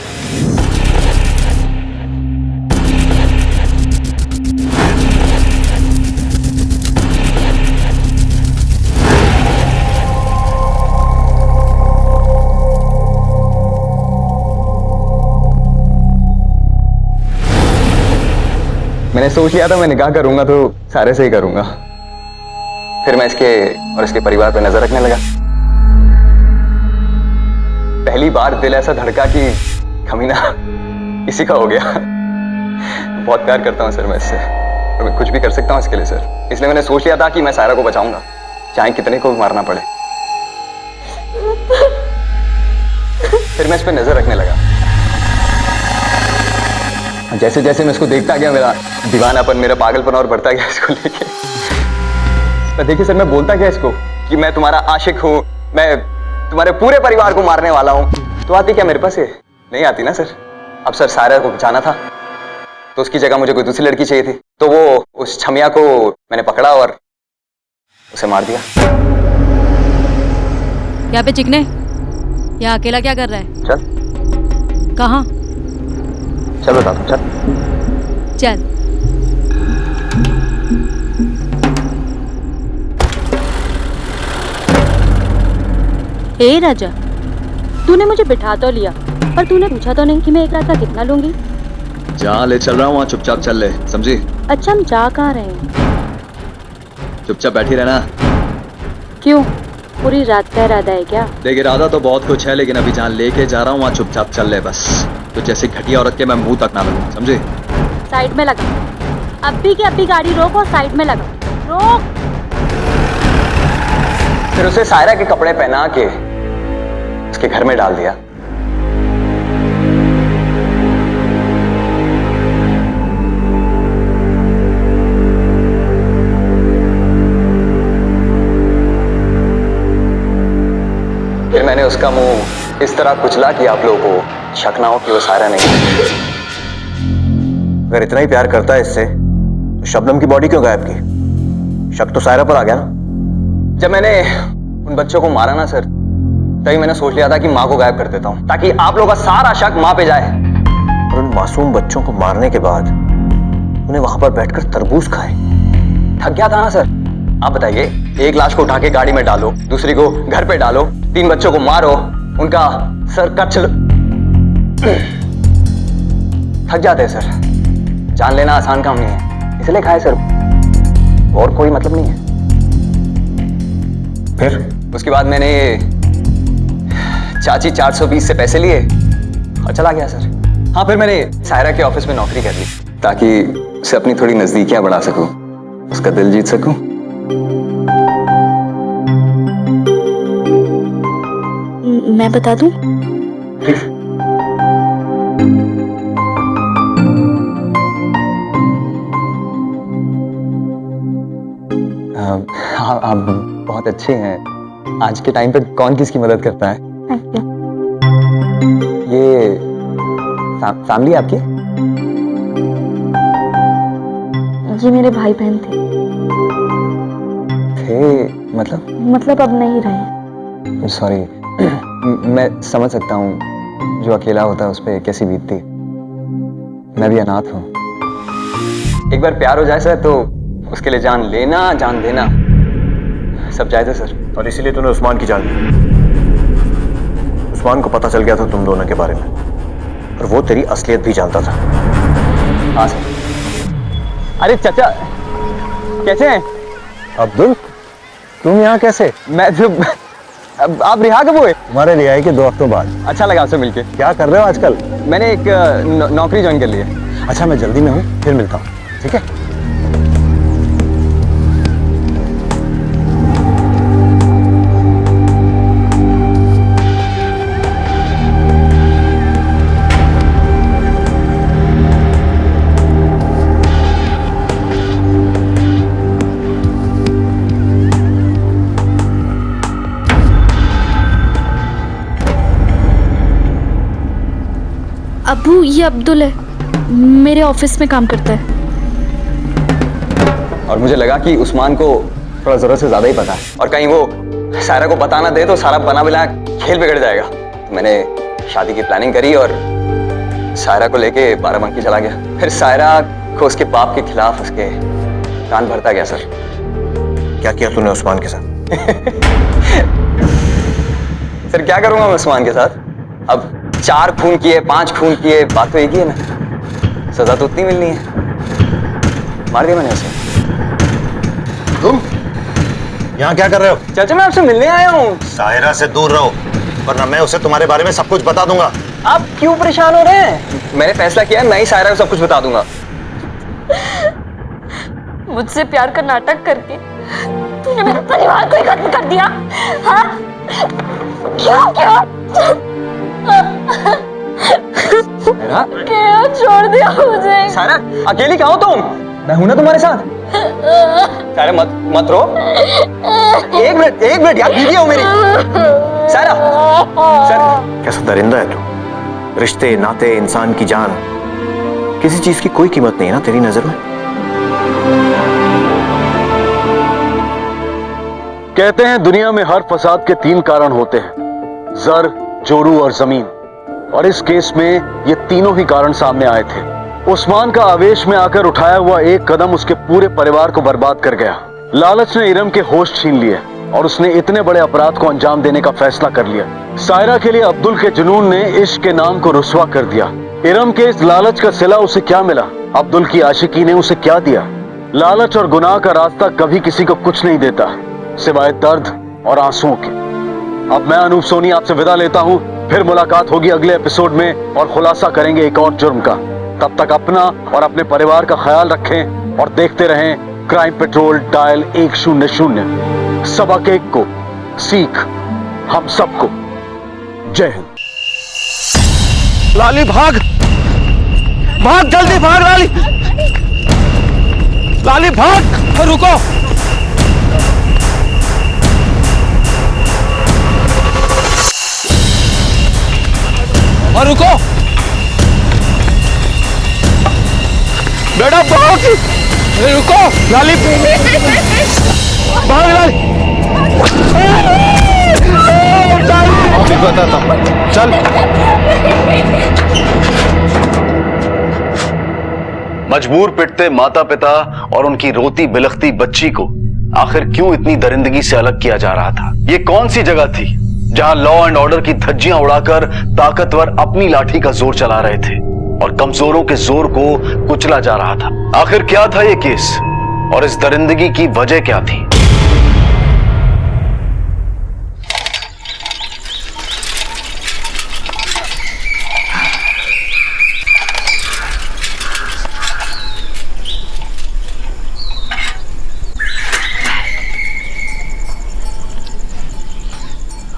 मैंने सोच लिया था मैं निकाह करूंगा तो सारे से ही करूंगा। फिर मैं इसके और इसके परिवार पे नजर रखने लगा। पहली बार दिल ऐसा धड़का कि कमीना इसी का हो गया। बहुत प्यार करता हूँ सर मैं इससे, और मैं कुछ भी कर सकता हूँ इसके लिए सर। इसलिए मैंने सोच लिया था कि मैं सायरा को बचाऊंगा, चाहे कितने को भी मारना पड़े। फिर मैं इस पर नजर रखने लगा। जैसे जैसे मैं इसको देखता गया, मेरा दीवानापन, मेरा पागलपन और बढ़ता गया इसको लेके। पर देखिए सर, मैं बोलता गया इसको कि मैं तुम्हारा आशिक हूँ, मैं तुम्हारे पूरे परिवार को मारने वाला हूँ, तो आती क्या मेरे पास है? नहीं आती ना सर। अब सर सायरा को बचाना था तो उसकी जगह मुझे कोई दूसरी लड़की चाहिए थी, तो वो उस छमिया को मैंने पकड़ा और उसे मार दिया।
यहाँ पे चिकने, यहाँ अकेला क्या कर रहा है?
चल।
कहाँ?
चल बता दो, चल।
चल।
ए राजा, तूने मुझे बिठा तो लिया पर तूने पूछा तो नहीं कि मैं एक रात का कितना लूंगी।
जहाँ ले चल रहा हूँ वहाँ चुपचाप चल ले, समझी?
अच्छा, हम जा कहाँ रहे हैं?
चुपचाप बैठी रहना।
क्यों, पूरी रात का इरादा है क्या?
देख, इरादा तो बहुत कुछ है, लेकिन अभी जहाँ लेके जा रहा हूँ वहाँ चुपचाप चल ले बस। तो जैसे घटिया औरत के मैं मुंह तक ना लगूं, समझे?
साइड में लगा। अभी की अभी गाड़ी रोक और साइड में लगा। रोक।
फिर उसे सायरा के कपड़े पहना के उसके घर में डाल दिया। फिर मैंने उसका मुंह इस तरह कुचला कि आप लोगों को शक ना हो कि वो सायरा नहीं है।
अगर इतना ही प्यार करता है इससे तो शबनम की बॉडी क्यों गायब की? शक तो सायरा पर आ गया ना।
जब मैंने उन बच्चों को मारा ना सर, तभी मैंने सोच लिया था कि माँ को गायब कर देता हूँ ताकि आप लोगों का सारा शक माँ पे जाए।
और उन मासूम बच्चों को मारने के बाद उन्हें वहां पर बैठकर तरबूज खाए।
थक गया था ना सर। आप बताइए, एक लाश को उठा के गाड़ी में डालो, दूसरी को घर पे डालो, 3 बच्चों को मारो, उनका सर कट चलो। थक जाते हैं सर। जान लेना आसान काम नहीं है, इसलिए खाए सर, और कोई मतलब नहीं है।
फिर
उसके बाद मैंने चाची 420 से पैसे लिए और चला गया सर। हाँ, फिर मैंने सायरा के ऑफिस में नौकरी कर ली ताकि उसे अपनी थोड़ी नजदीकियां बढ़ा सकूं, उसका दिल जीत सकूं।
मैं बता दूं?
आप बहुत अच्छे हैं। आज के टाइम पे कौन किसकी मदद करता है? ये फैमिली आपकी?
ये मेरे भाई बहन थे। मतलब अब नहीं रहे।
सॉरी, मैं समझ सकता हूँ जो अकेला होता है उस पर कैसी बीतती। मैं भी अनाथ हूँ। एक बार प्यार हो जाए सर तो उसके लिए जान लेना जान देना सब जायज़ है सर।
और इसीलिए तूने उस्मान की जान ली। उस्मान को पता चल गया था तुम दोनों के बारे में और वो तेरी असलियत भी जानता था।
हाँ सर। अरे चाचा कैसे हैं?
अब्दुल तुम यहाँ कैसे?
मैं तो आप रिहा कब हुए?
तुम्हारे रिहाई के 2 हफ्तों बाद।
अच्छा लगा आपसे मिलके।
क्या कर रहे हो आजकल?
मैंने एक नौकरी ज्वाइन कर ली है।
अच्छा मैं जल्दी में हूँ, फिर मिलता हूँ, ठीक है?
अब्बू, ये अब्दुल है, मेरे ऑफिस में काम करता है।
और मुझे लगा कि उस्मान को थोड़ा जरूरत से ज्यादा ही पता है और कहीं वो सायरा को बता ना दे तो सारा बना बिना खेल बिगड़ जाएगा। तो मैंने शादी की प्लानिंग करी और सायरा को लेके बाराबंकी चला गया। फिर सायरा को उसके बाप के खिलाफ उसके कान भरता गया। सर
क्या किया तूने उस्मान के साथ?
सर क्या करूंगा मैं उस्मान के साथ? अब 4 खून किए 5 खून किए, बात तो एक ही है ना। सजा तो उतनी मिलनी है। मार दिया मैंने उसे।
तुम यहाँ क्या कर रहे हो?
चाचा मैं आपसे मिलने आया हूँ।
सायरा से दूर रहो वरना मैं उसे तुम्हारे बारे में सब कुछ बता दूंगा।
आप क्यों परेशान हो रहे हैं? मैंने फैसला किया है मैं ही सायरा को सब कुछ बता दूंगा।
मुझसे प्यार का नाटक करके तूने मेरे परिवार को ही खत्म कर दिया। हाँ? क्यों? क्या छोड़ दिया मुझे?
सायरा अकेली कहाँ हो तुम? मैं हूं ना तुम्हारे साथ। सायरा मत रो। एक मिनट यार, बीवी हो मेरी। सायरा
कैसा दरिंदा है तू? रिश्ते नाते इंसान की जान, किसी चीज की कोई कीमत नहीं है ना तेरी नजर में?
कहते हैं दुनिया में हर फसाद के 3 कारण होते हैं, जर, जोरू और जमीन। और इस केस में ये तीनों ही कारण सामने आए थे। उस्मान का आवेश में आकर उठाया हुआ एक कदम उसके पूरे परिवार को बर्बाद कर गया। लालच ने इरम के होश छीन लिए और उसने इतने बड़े अपराध को अंजाम देने का फैसला कर लिया। सायरा के लिए अब्दुल के जुनून ने इश्क के नाम को रुस्वा कर दिया। इरम के इस लालच का सिला उसे क्या मिला? अब्दुल की आशिकी ने उसे क्या दिया? लालच और गुनाह का रास्ता कभी किसी को कुछ नहीं देता सिवाय दर्द और आंसुओं के। अब मैं अनूप सोनी आपसे विदा लेता हूं। फिर मुलाकात होगी अगले एपिसोड में और खुलासा करेंगे एक और जुर्म का। तब तक अपना और अपने परिवार का ख्याल रखें और देखते रहें क्राइम पेट्रोल डायल 100। सबक एक को सीख हम सबको। जय हिंद।
लाली भाग जल्दी भाग लाली भाग। रुको, और रुको बेटा, भाग। रुको लाली, भाग लाली।
अभी बताता हूं, चल।
मजबूर पिटते माता पिता और उनकी रोती बिलखती बच्ची को आखिर क्यों इतनी दरिंदगी से अलग किया जा रहा था? ये कौन सी जगह थी जहां लॉ एंड ऑर्डर की धज्जियां उड़ाकर ताकतवर अपनी लाठी का जोर चला रहे थे और कमजोरों के जोर को कुचला जा रहा था? आखिर क्या था ये केस और इस दरिंदगी की वजह क्या थी?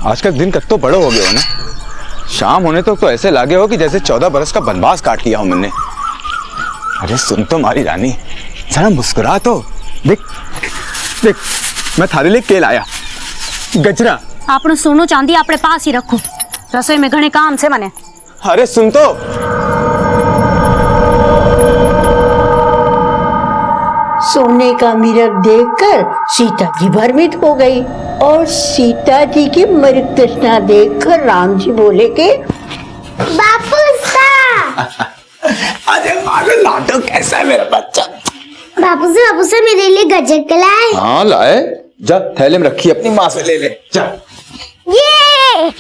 आजकल दिन कब तो बड़ो हो गए हो ना। शाम होने तक तो ऐसे लागे हो कि जैसे 14 बरस का वनवास काट लिया हो मैंने। अरे सुन तो मारी रानी, जरा मुस्कुरा तो। देख देख मैं थारे लिए केल आया गजरा।
आपने सोनो चांदी अपने पास ही रखो, रसोई में घने काम से मने।
अरे सुन तो,
सोने का मिरर देखकर सीता जी भ्रमित हो गई और सीता जी की मृत तृष्णा देखकर राम जी बोले कि
बापू
अरे मारो लाडो, कैसा है मेरा बच्चा?
बापू से मेरे लिए गजक लाए।
हाँ लाए, जा थैले में रखी, अपनी माँ से ले ले जा।
ये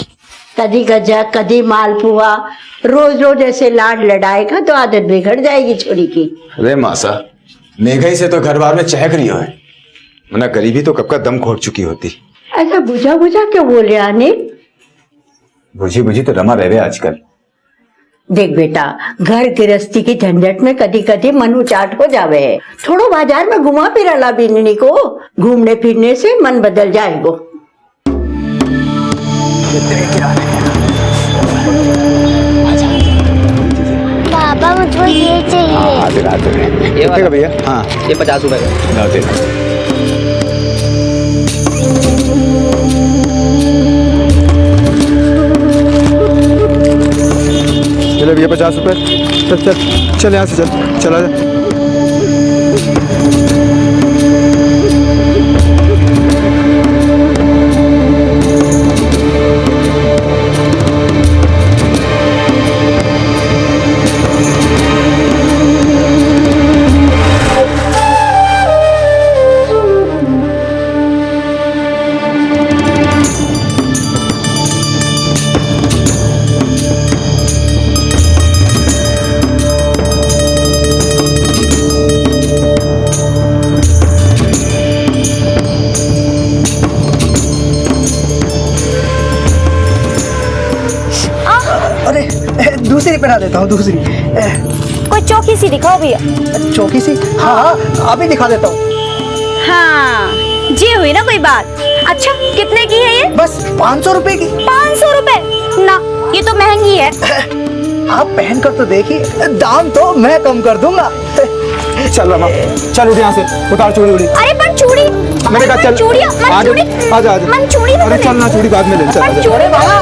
कदी गजा कदी मालपुआ, रोज रोज ऐसे लाड लड़ाएगा तो आदत बिगड़ जाएगी छोरी की।
अरे मासा, महंगाई से तो घर बार में चहक रही हो है, वरना गरीबी तो कब का दम घोट चुकी होती।
ऐसा बुझा बुझा क्यों बोल रहे आने?
बुझी बुझी तो रमा रहे आजकल।
देख बेटा, घर गृहस्थी की झंझट में कदी कदी मन उचाट हो जावे है। थोड़ो बाजार में घुमा फिरा ला बिन्नी को, घूमने फिरने से मन बदल जाएगो।
पापा मुझको ये चाहिए।
ये वाला भैया? हाँ
ये 50 रुपए का।
चलो भैया 50 रुपए। चल चल चल, यहाँ से चल, चला जा।
दूसरी पहना देता हूँ, दूसरी।
कोई चौकी सी दिखाओ भैया।
चौकी सी? हाँ अभी दिखा देता हूँ।
हाँ जी, हुई ना कोई बात। अच्छा कितने की है ये?
बस 500 रुपए की।
500 रुपए? ना, ये तो महंगी है।
आप पहन कर तो देखिए, दाम तो मैं कम कर दूंगा।
चल रमा, चल उठ यहाँ से, उतार चूड़ी उड़ी।
अरे पर चूड़ी,
मैंने कहा चल,
चूड़ी,
आजा आजा।
मन चूड़ी।
अरे चल ना, चूड़ी बाद में ले। चल
चूड़ी वाला।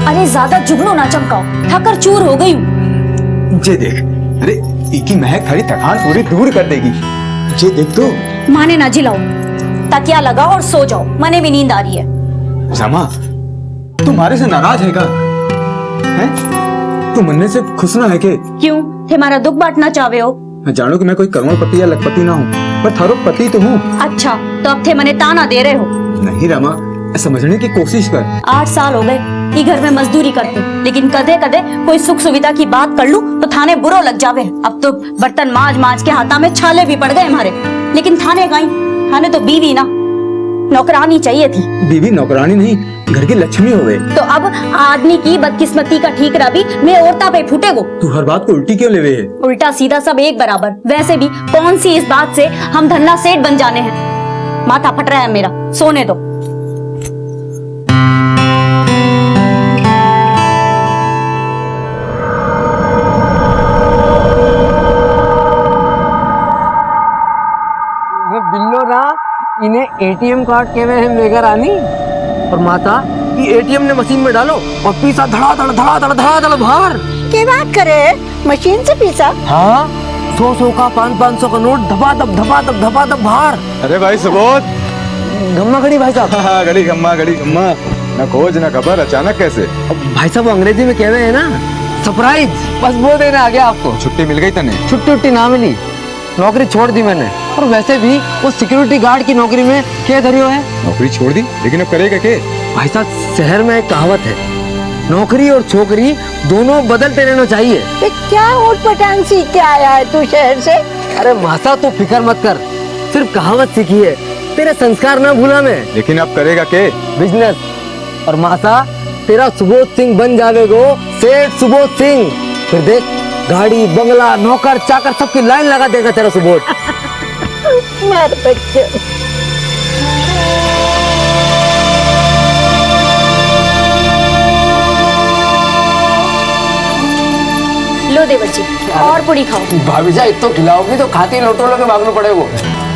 अरे ज्यादा जुगनू ना चमकाओ, थकर चूर हो गई हूँ।
जे देख, अरे इकी महक हरी थकान पूरी दूर कर देगी। जे देख तो।
माने ना जिलाओ, तकिया लगाओ और सो जाओ, मने भी नींद आ रही है।
रमा, तुम्हारे से नाराज है का? हैं? तू मरने से खुश ना है के?
क्यों, तुम्हारा दुख बांटना चाहे हो?
मैं जानू कि मैं कोई करोड़पति या लखपति ना हूँ, पर थारो पति तो हूँ।
अच्छा, तो अब थे मने ताना दे रहे हो?
नहीं रमा, समझने की कोशिश कर।
8 साल हो गए ये घर में मजदूरी करते, लेकिन कदे कदे कोई सुख सुविधा की बात कर लूं तो थाने बुरो लग जावे। अब तो बर्तन माज माज के हाथा में छाले भी पड़ गए हमारे। लेकिन थाने गई, थाने तो बीवी ना नौकरानी चाहिए थी।
बीवी नौकरानी नहीं, घर की लक्ष्मी हो गए।
तो अब आदमी की बदकिस्मती का ठीकरा भी मैं औरता पे फूटेगो।
तू हर बात को उल्टी क्यों लेवे है?
उल्टा सीधा सब एक बराबर। वैसे भी कौन सी इस बात से हम धन्ना सेठ बन जाने हैं। माथा फट रहा है मेरा, सोने दो।
बिल्लो ना इन्हें एटीएम कार्ड के वे हैं मेघा रानी, और माता ये एटीएम ने मशीन में डालो और पीसा धड़ा बाहर।
क्या बात करे, मशीन से पीसा?
हाँ, 100 का 500 का नोट धपा बाहर।
अरे भाई सुबोध,
गम्मा घड़ी भाई साहब।
हाँ घड़ी गम्मा ना खोज ना खबर, अचानक कैसे?
भाई साहब अंग्रेजी में कह रहे हैं ना, सरप्राइज। बस वो देने आ गया आपको।
छुट्टी मिल गई तने?
छुट्टी ना मिली, नौकरी छोड़ दी मैंने। और वैसे भी वो सिक्योरिटी गार्ड की नौकरी में क्या धरियो है?
नौकरी छोड़ दी, लेकिन अब करेगा क्या?
भाई साहब शहर में एक कहावत है, नौकरी और छोकरी दोनों बदलते रहना चाहिए।
क्या ऊट-पटांग सीख के आया है तू शहर से?
अरे माता तू फिक्र मत कर, सिर्फ कहावत सीखी है, तेरे संस्कार ना भूला मैं।
लेकिन अब करेगा क्या?
बिजनेस। और माता तेरा सुबोध सिंह बन जावेगो सेठ सुबोध सिंह। फिर देख, गाड़ी बंगला नौकर चाकर सबकी लाइन लगा देगा तेरा सुबोध।
मार बच्चे।
लो देवर जी, और पूरी खाओ।
भाभी साहब इतना खिलाओगी तो खाती लोटो के भागना पड़ेगा।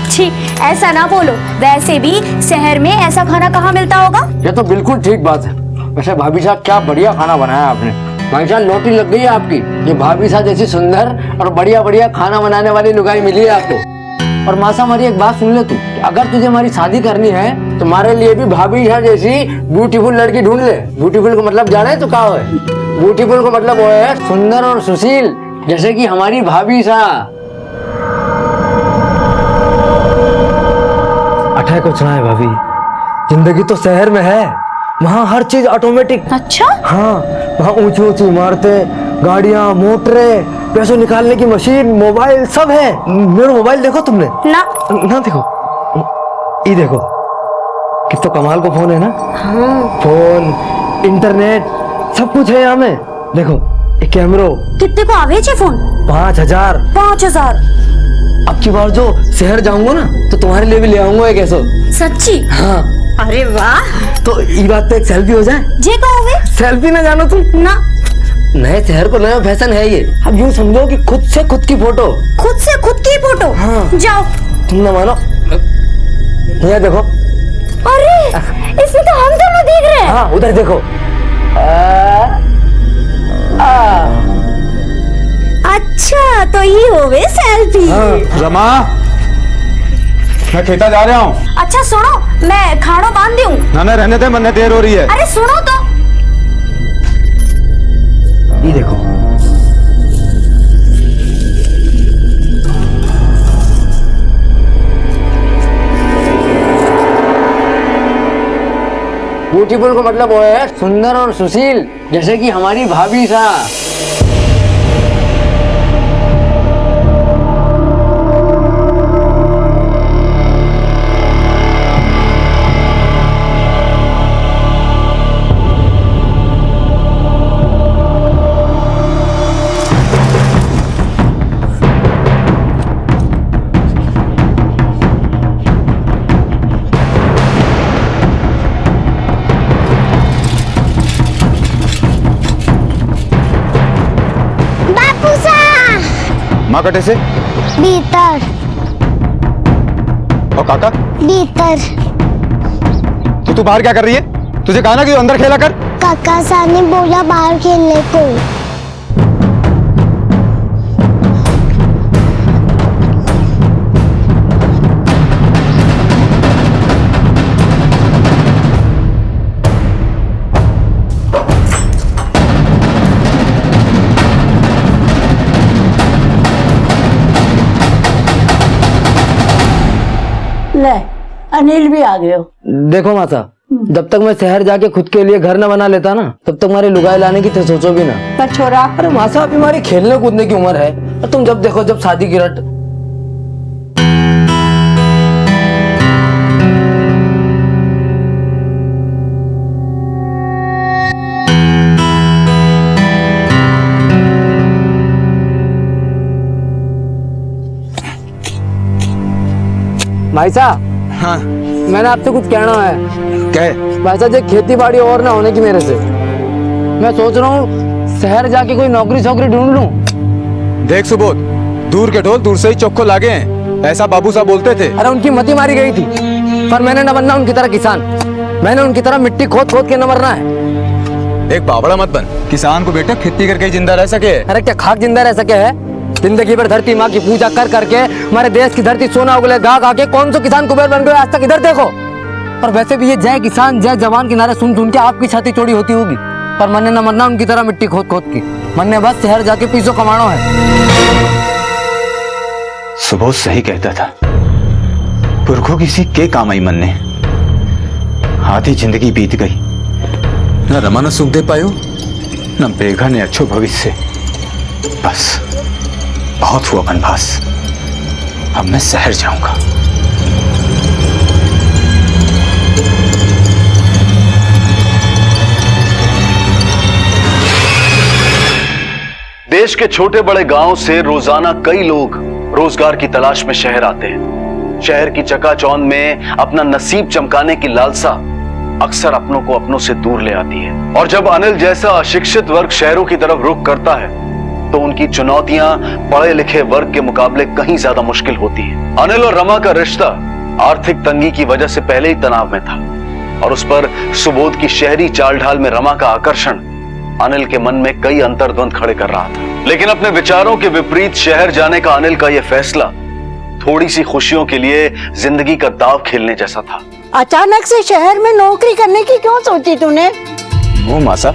छी, ऐसा ना बोलो। वैसे भी शहर में ऐसा खाना कहाँ मिलता होगा?
ये तो बिल्कुल ठीक बात है। वैसे भाभी साहब क्या बढ़िया खाना बनाया आपने। भाई साहब लोटी लग गई है आपकी। ये भाभी साहब जैसी सुंदर और बढ़िया बढ़िया खाना बनाने वाली लुगाई मिली है आपको। और मासा हमारी एक बात सुन ले तू, अगर तुझे हमारी शादी करनी है तुम्हारे लिए भी भाभी साहब जैसी ब्यूटीफुल लड़की ढूंढ ले। ब्यूटीफुल को मतलब जाने तो क्या है? ब्यूटीफुल को मतलब वो है सुंदर और सुशील, जैसे कि हमारी भाभी साहब।
अठे कुछ ना है भाभी, जिंदगी तो शहर में है, वहाँ हर चीज ऑटोमेटिक।
अच्छा?
हाँ, वहाँ ऊंची ऊंची इमारतें, गाड़ियाँ, मोटरें, पैसों निकालने की मशीन, मोबाइल सब है। मेरा मोबाइल देखो तुमने? ना देखो, ये देखो कितना कमाल का फोन है ना।
हाँ।
फोन, इंटरनेट सब कुछ है यहाँ में। देखो एक कैमरो।
कितने को आवे छे फोन?
5000।
5000?
अब की बार जो शहर जाऊंगा ना तो तुम्हारे लिए भी ले आऊंगा एक ऐसा।
सच्ची?
हाँ।
अरे वाह।
तो ये बात पे एक सेल्फी हो जाए।
जे कहोगे?
सेल्फी ना जानो तुम?
ना।
नए शहर को नया फैशन है ये। अब यूँ समझो कि खुद से खुद की फोटो।
खुद से खुद की फोटो?
हाँ।
जाओ।
तुम ना मानो, ये देखो।
अरे इसमें तो हम दोनों दिख रहे हैं।
हाँ उधर देखो।
अच्छा तो ये हो गए सेल्फी।
रमा, मैं खेता जा रहा हूँ।
अच्छा सुनो, मैं खाना बांध दूं।
ना रहने दे, मन्ने देर हो रही है।
अरे सुनो तो।
ये देखो।
ब्यूटीफुल को मतलब वो है सुंदर और सुशील, जैसे कि हमारी भाभी साहब।
माँ कटे से?
भीतर।
और काका?
भीतर।
तो तू बाहर क्या कर रही है? तुझे कहा ना कि अंदर खेला कर।
काका साहब ने बोला बाहर खेलने को।
ले, अनिल भी आ गए हो।
देखो माता, जब तक मैं शहर जाके खुद के लिए घर न बना लेता ना तब तक हमारी लुगाई लाने की तो सोचो भी ना।
पर छोरा,
अरे मासा अभी हमारी खेलने कूदने की उम्र है और तुम जब देखो जब शादी की रट। भाई साहब,
हाँ
मैंने आपसे कुछ कहना है।
क्या?
भाई साहब, ये खेती बाड़ी और ना होने की मेरे से, मैं सोच रहा हूँ शहर जाके कोई नौकरी छोकरी ढूंढ लूं।
देख सुबोध, दूर के ढोल दूर से ही चौखो लागे हैं, ऐसा बाबू साहब बोलते थे।
अरे उनकी मती मारी गई थी, पर मैंने न बनना उनकी तरह किसान। मैंने उनकी तरह मिट्टी खोद खोद के न मरना है।
एक बावड़ा मत बन, किसान को बेटा खेती करके जिंदा रह सके।
अरे क्या खाक जिंदा रह सके है? जिंदगी भर धरती माँ की पूजा कर करके हमारे देश की धरती सोना उगले गा गा के कौन सा किसान कुबेर बन गए आज तक? इधर देखो। और वैसे भी ये जय किसान जय जवान के नारे सुन सुन के आपकी छाती चौड़ी होती होगी, पर मैंने न मरना उनकी तरह मिट्टी खोद खोद की। मैंने बस शहर जाके पैसों कमाना है।
सुबोध सही कहता था, पुरखों किसी के काम आई मन ने। आधी जिंदगी बीत गई, न रमा न सुख दे पायो, न बेघा ने अच्छो भविष्य। बस बहुत हुआ वनवास, अब मैं शहर जाऊंगा।
देश के छोटे बड़े गांव से रोजाना कई लोग रोजगार की तलाश में शहर आते हैं। शहर की चकाचौंध में अपना नसीब चमकाने की लालसा अक्सर अपनों को अपनों से दूर ले आती है। और जब अनिल जैसा अशिक्षित वर्ग शहरों की तरफ रुख करता है तो उनकी चुनौतियां पढ़े लिखे वर्ग के मुकाबले कहीं ज्यादा मुश्किल होती हैं। अनिल और रमा का रिश्ता आर्थिक तंगी की वजह से पहले ही तनाव में था और उस पर सुबोध की शहरी चाल ढाल में रमा का आकर्षण अनिल के मन में कई अंतर्द्वंद खड़े कर रहा था। लेकिन अपने विचारों के विपरीत शहर जाने का अनिल का यह फैसला थोड़ी सी खुशियों के लिए जिंदगी का दाव खेलने जैसा था।
अचानक से शहर में नौकरी करने की क्यों सोची तूने?
वो मासा,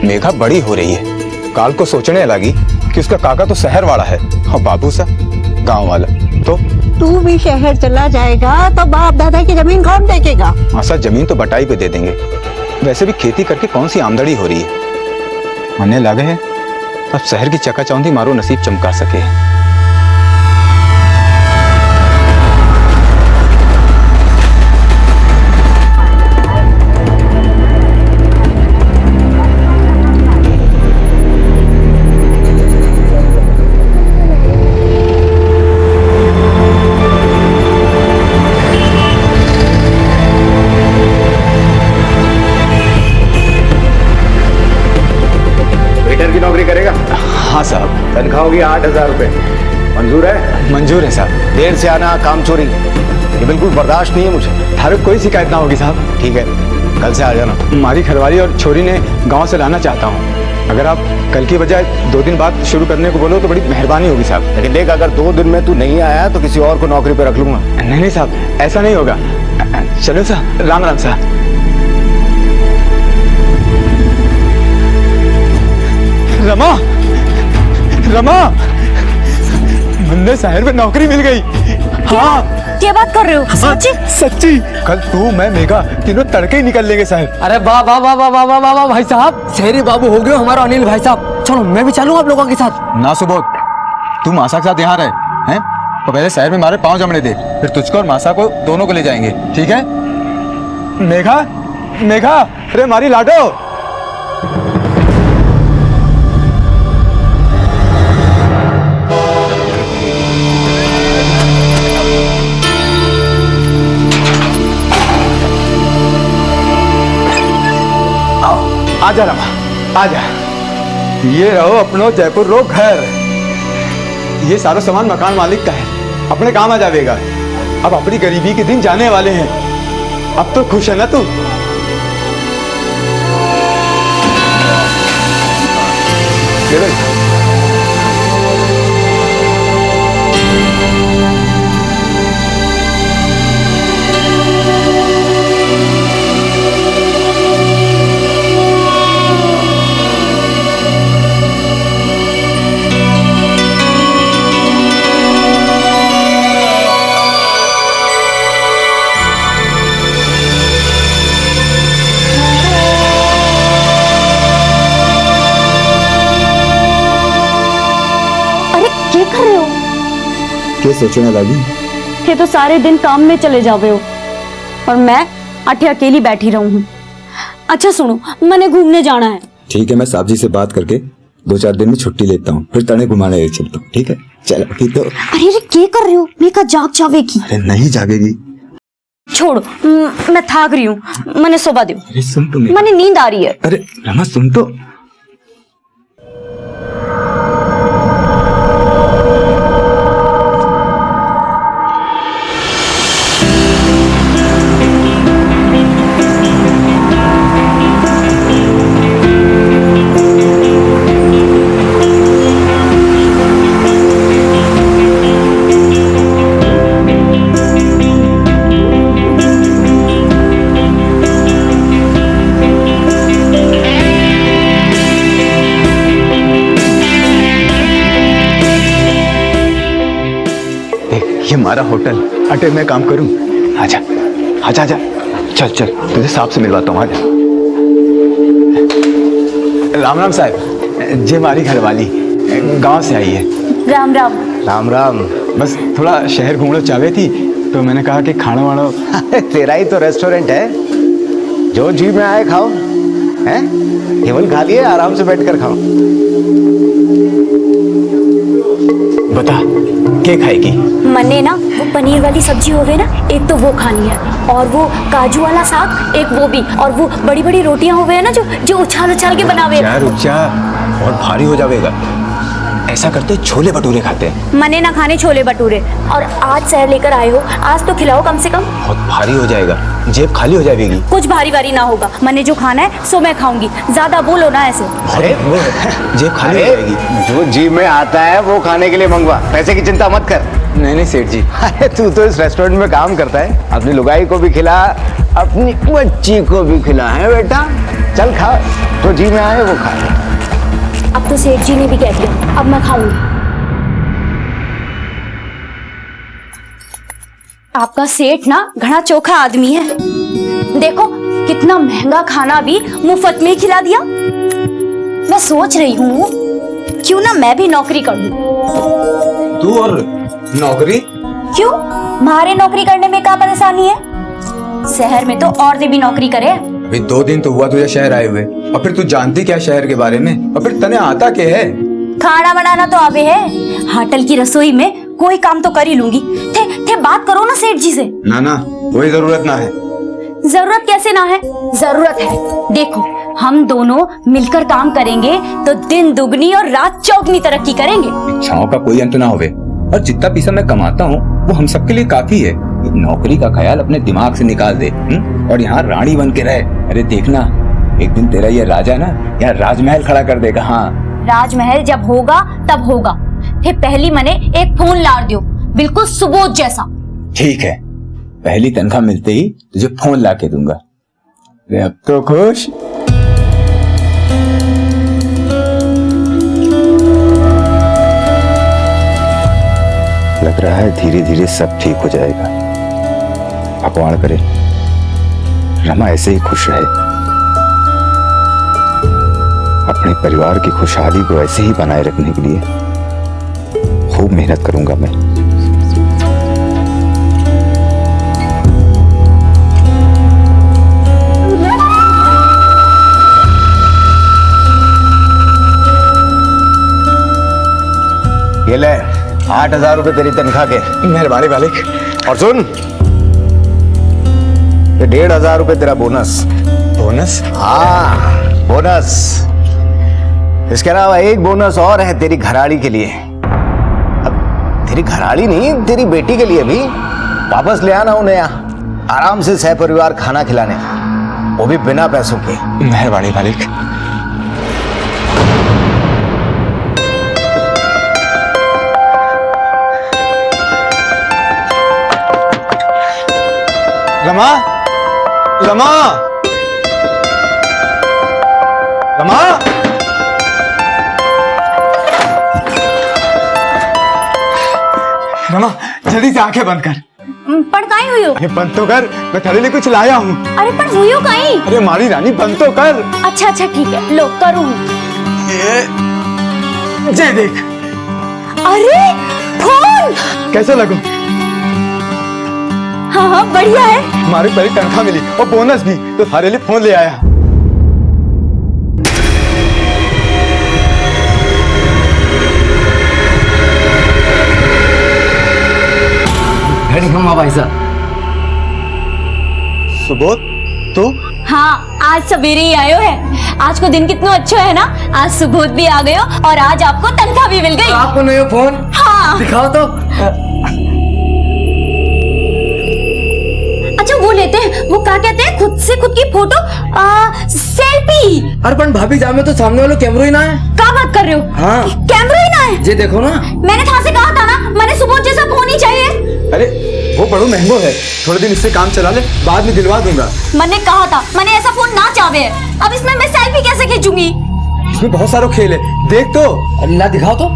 मेघा बड़ी हो रही है। काल को सोचने लगी कि उसका काका तो शहर वाला है और बाबू सा गांव वाला। तो
तू भी शहर चला जाएगा तो बाप दादा की जमीन कौन देखेगा?
मासा, जमीन तो बटाई पे दे देंगे। वैसे भी खेती करके कौन सी आमदनी हो रही है। मने लगे है अब शहर की चकाचौंधी मारो नसीब चमका सके। हाँ साहब।
तनख्वाह होगी 8,000 रुपए। मंजूर है?
मंजूर है साहब।
देर से आना, काम चोरी, ये बिल्कुल बर्दाश्त नहीं है मुझे।
थारे कोई शिकायत ना होगी साहब।
ठीक है, कल से आ जाना।
हमारी घरवाली और छोरी ने गांव से लाना चाहता हूँ। अगर आप कल की बजाय 2 दिन बाद शुरू करने को बोलो तो बड़ी मेहरबानी होगी साहब।
लेकिन देख, अगर 2 दिन में तू नहीं आया तो किसी और को नौकरी पे रख लूंगा।
नहीं साहब, ऐसा नहीं होगा। चलो साहब, राम राम साहब। रमा, रमा, मुन्ने शहर में नौकरी मिल गई। हाँ,
क्या बात कर रहे हो? सच्ची?
सच्ची। कल तू, मैं, मेघा तीनों तड़के ही निकल लेंगे शहर।
अरे वाह वाह वाह वाह वाह वाह वाह वाह भाई साहब, शहरी बाबू हो गए हमारा अनिल भाई साहब। चलो मैं भी चलूं आप लोगों के साथ।
ना सुबोध, तू मासा के साथ यहाँ रहे हैं तो पहले शहर में हमारे पाँव जमने दे, फिर तुझको और मासा को दोनों को ले जाएंगे, ठीक है? मेघा, मेघा, अरे हमारी लाडो। आजा रमा, आजा। ये रहो अपनो जयपुर रो घर। ये सारा सामान मकान मालिक का है, अपने काम आ जाएगा। अब अपनी गरीबी के दिन जाने वाले हैं। अब तो खुश है ना तू?
क्या
सोचने लगी?
थे तो सारे दिन काम में चले जावे हो और मैं अठे अकेली बैठी रहूं हूं। अच्छा सुनो, मैंने घूमने जाना है।
ठीक है, मैं साहब जी से बात करके 2-4 दिन में छुट्टी लेता हूँ, फिर तने घुमाने ले चलता हूँ, ठीक है? चलो ठीक। तो
अरे क्या कर रहे हो? मैं का जाग जावेगी।
अरे नहीं जागेगी।
छोड़ो, मैं थक रही हूँ, मैंने सोवा दो।
अरे सुन तो,
मैंने नींद आ रही है।
अरे रमा सुन तो। ये हमारा होटल, अटे मैं काम करूं। आजा आजा आजा, चल चल तुझे साहब से मिलवाता हूँ। आजा। राम राम साहब, जे हमारी घरवाली गांव से आई है।
राम राम।
राम राम। बस थोड़ा शहर घूमना चाहे थी तो मैंने कहा कि खाना वाना
तेरा ही तो रेस्टोरेंट है, जो जी में आए खाओ। हैं? केवल खा लिए, आराम से बैठ कर खाओ।
बता क्या खाएगी?
मन्ने ना वो पनीर वाली सब्जी होवे ना, एक तो वो खानी है, और वो काजू वाला साग एक वो भी, और वो बड़ी बड़ी रोटियां होवे है ना जो जो उछाल उछाल के बनावे।
रुक जा, और भारी हो जाएगा। ऐसा करते छोले भटूरे खाते हैं।
मने ना खाने छोले भटूरे, और आज शहर लेकर आए हो, आज तो खिलाओ कम से कम।
बहुत भारी हो जाएगा, जेब खाली हो जाएगी।
कुछ भारी वारी ना होगा, मैंने जो खाना है सो मैं खाऊंगी, ज्यादा बोलो ना ऐसे।
अरे जेब खाली हो जाएगी।
जो जीव में आता है वो खाने के लिए मंगवा, पैसे की चिंता मत कर।
नहीं सेठ जी।
अरे तू तो इस रेस्टोरेंट में काम करता है, अपनी लुगाई को भी खिला, अपनी बच्ची को भी खिला है बेटा। चल खा, जो जी में आए वो खा।
अब तो सेठ जी ने भी कह दिया, अब मैं खाऊंगी। आपका सेठ ना घना चोखा आदमी है, देखो कितना महंगा खाना भी मुफ्त में खिला दिया। मैं सोच रही हूँ क्यों ना मैं भी नौकरी कर लूं।
तू और नौकरी?
क्यों, मारे नौकरी करने में क्या परेशानी है? शहर में तो औरतें भी नौकरी करे।
अभी 2 दिन तो हुआ तुझे शहर आए हुए, और फिर तू जानती क्या शहर के बारे में, और फिर तने आता क्या है?
खाना बनाना तो आवे है, होटल की रसोई में कोई काम तो कर ही लूंगी। थे बात करो ना सेठ जी से।
ना कोई जरूरत ना है।
जरूरत कैसे ना है, जरूरत है। देखो हम दोनों मिलकर काम करेंगे तो दिन दुगनी और रात चौगनी तरक्की करेंगे।
इच्छाओं का कोई अंत ना होवे, और जितना पैसा मैं कमाता हूँ वो हम सबके लिए काफी है। नौकरी का ख्याल अपने दिमाग से निकाल दे, और यहाँ रानी बन के रहे। अरे देखना, एक दिन तेरा ये राजा ना यहाँ राजमहल खड़ा कर देगा। हाँ,
राजमहल जब होगा तब होगा। फिर पहली मने एक फोन लार दियो, बिल्कुल सुबोध जैसा।
ठीक है, पहली तनख्वाह मिलते ही तुझे फोन ला के दूंगा। अरे अब तो खुश। लग रहा है धीरे धीरे सब ठीक हो जाएगा। भगवान करे रमा ऐसे ही खुश रहे। अपने परिवार की खुशहाली को ऐसे ही बनाए रखने के लिए खूब मेहनत करूंगा मैं।
ये ले 8,000 रुपए तेरी तनख्वाह के।
मेहरबानी मालिक।
और सुन, ये 1,500 रुपए तेरा बोनस।
बोनस?
हाँ बोनस। इसके अलावा एक बोनस और है तेरी घराड़ी के लिए। अब तेरी घराड़ी नहीं, तेरी बेटी के लिए भी वापस ले आना उन्हें यहाँ, आराम से सह परिवार खाना खिलाने, वो भी बिना पैसों के।
मेहरबानी मालिक। रमा, रमा, रमा। रमा जल्दी से आंखें बंद कर।
पर काई हुई हो?
अरे बंद तो कर, मैं तेरे लिए कुछ लाया हूँ।
अरे पर हुई हो काई?
अरे मारी रानी बंद तो कर।
अच्छा ठीक है, लो करूँ।
ये देख।
अरे फोन
कैसा लगो?
हाँ बढ़िया है।
हमारी पहली तनख्वाह मिली और बोनस भी, तो थारे लिए फोन ले आया।
घड़ी घुमा भाई साहब।
सुबोध तू?
हाँ आज सवेरे ही आयो है। आज को दिन कितना अच्छा है ना, आज सुबोध भी आ गयो और आज आपको तनख्वाह भी मिल गई।
आपको नया फोन?
हाँ
दिखाओ तो।
अच्छा वो लेते हैं, वो क्या कहते हैं, खुद से खुद की फोटो सेल्फी।
अरे पण भाभी जान में तो सामने वाला कैमरा ही ना है।
क्या बात कर रहे हो?
हाँ
कैमरा ही ना है।
ये देखो ना,
मैंने था से कहा था ना, मैंने सुबोध जैसा फोन ही चाहिए।
अरे वो बड़ो महंगो है, थोड़े दिन इससे काम चला ले, बाद में दिलवा दूंगा।
मैंने कहा था, मैंने ऐसा फोन ना चाहे। अब इसमें मैं सेल्फी कैसे खींचूंगी?
इसमें बहुत सारा खेल है, देख तो।
अल्लाह दिखाओ तो।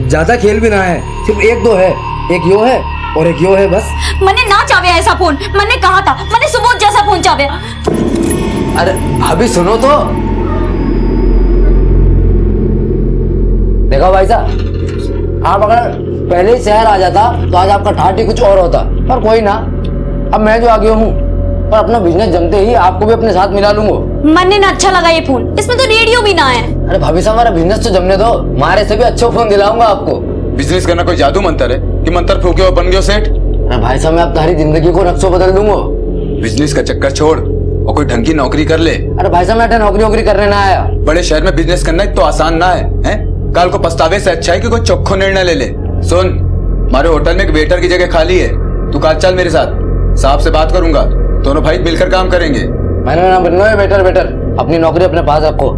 ज्यादा खेल भी ना है, सिर्फ एक दो है, एक यो है और एक यो है बस।
मैंने ना चाहे ऐसा फोन, मैंने कहा था, मैंने सुबोध जैसा फोन चाहे।
अरे भाभी सुनो तो। देखो भाई साहब, आप अगर पहले ही शहर आ जाता तो आज आपका ठाट ही कुछ और होता, पर कोई ना, अब मैं जो आ गया हूँ और अपना बिजनेस जमते ही आपको भी अपने साथ मिला लूंगा।
मन्ने ना अच्छा लगा ये फोन, इसमें तो रेडियो भी ना है।
अरे भाभी साहब हमारा बिजनेस तो जमने दो, हमारे से भी अच्छा फोन दिलाऊंगा आपको।
बिजनेस करना कोई जादू मंत्र है कि मंत्र फूके और बन गयो सेठ?
अरे भाई साहब मैं अब तुम्हारी जिंदगी को नक्शो बदल दूंगा।
बिजनेस का चक्कर छोड़ और कोई ढंग की नौकरी कर ले।
अरे भाई साहब मैं नौकरी करने ना आया।
बड़े शहर में बिजनेस करना तो आसान ना है, हैं? कल को पछतावे से अच्छा है कि कोई चोखो निर्णय ले ले। सुन, हमारे होटल में एक वेटर की जगह खाली है, तू कल चल मेरे साथ, साहब से बात करूंगा, दोनों भाई मिलकर काम करेंगे।
मैंने ना बनना है वेटर वेटर, अपनी नौकरी अपने पास रखो।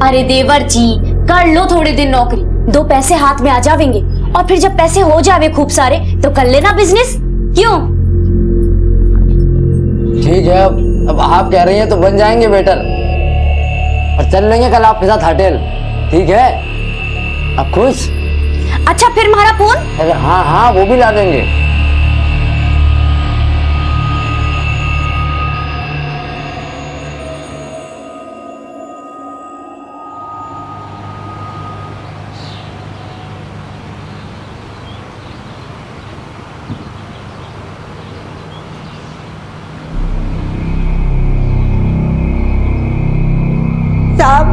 अरे देवर जी, कर लो थोड़े दिन नौकरी, 2 पैसे हाथ में आ जावेंगे, और फिर जब पैसे हो जावे खूब सारे तो कर लेना बिजनेस, क्यों?
ठीक है, अब आप कह रही हैं तो बन जाएंगे वेटर, और चल लेंगे कल आपके साथ होटल, ठीक है? अब खुश?
अच्छा, फिर हमारा फोन?
अरे हाँ हाँ, वो भी ला देंगे।
साहब,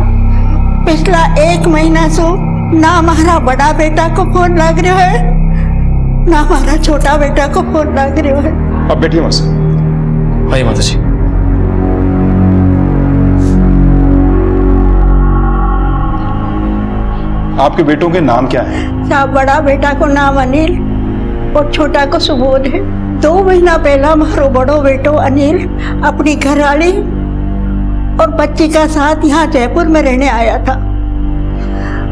पिछला 1 महीना से ना हमारा बड़ा बेटा को फोन लग रहा है, ना हमारा छोटा बेटा को फोन लग रहा है।
अब बैठिए माता।
भाई माता जी,
आपके बेटों के नाम क्या हैं?
साहब, बड़ा बेटा को नाम अनिल और छोटा को सुबोध है। 2 महीना पहला हमारो बड़ो बेटो अनिल अपनी घरवाली और बच्ची का साथ यहाँ जयपुर में रहने आया था।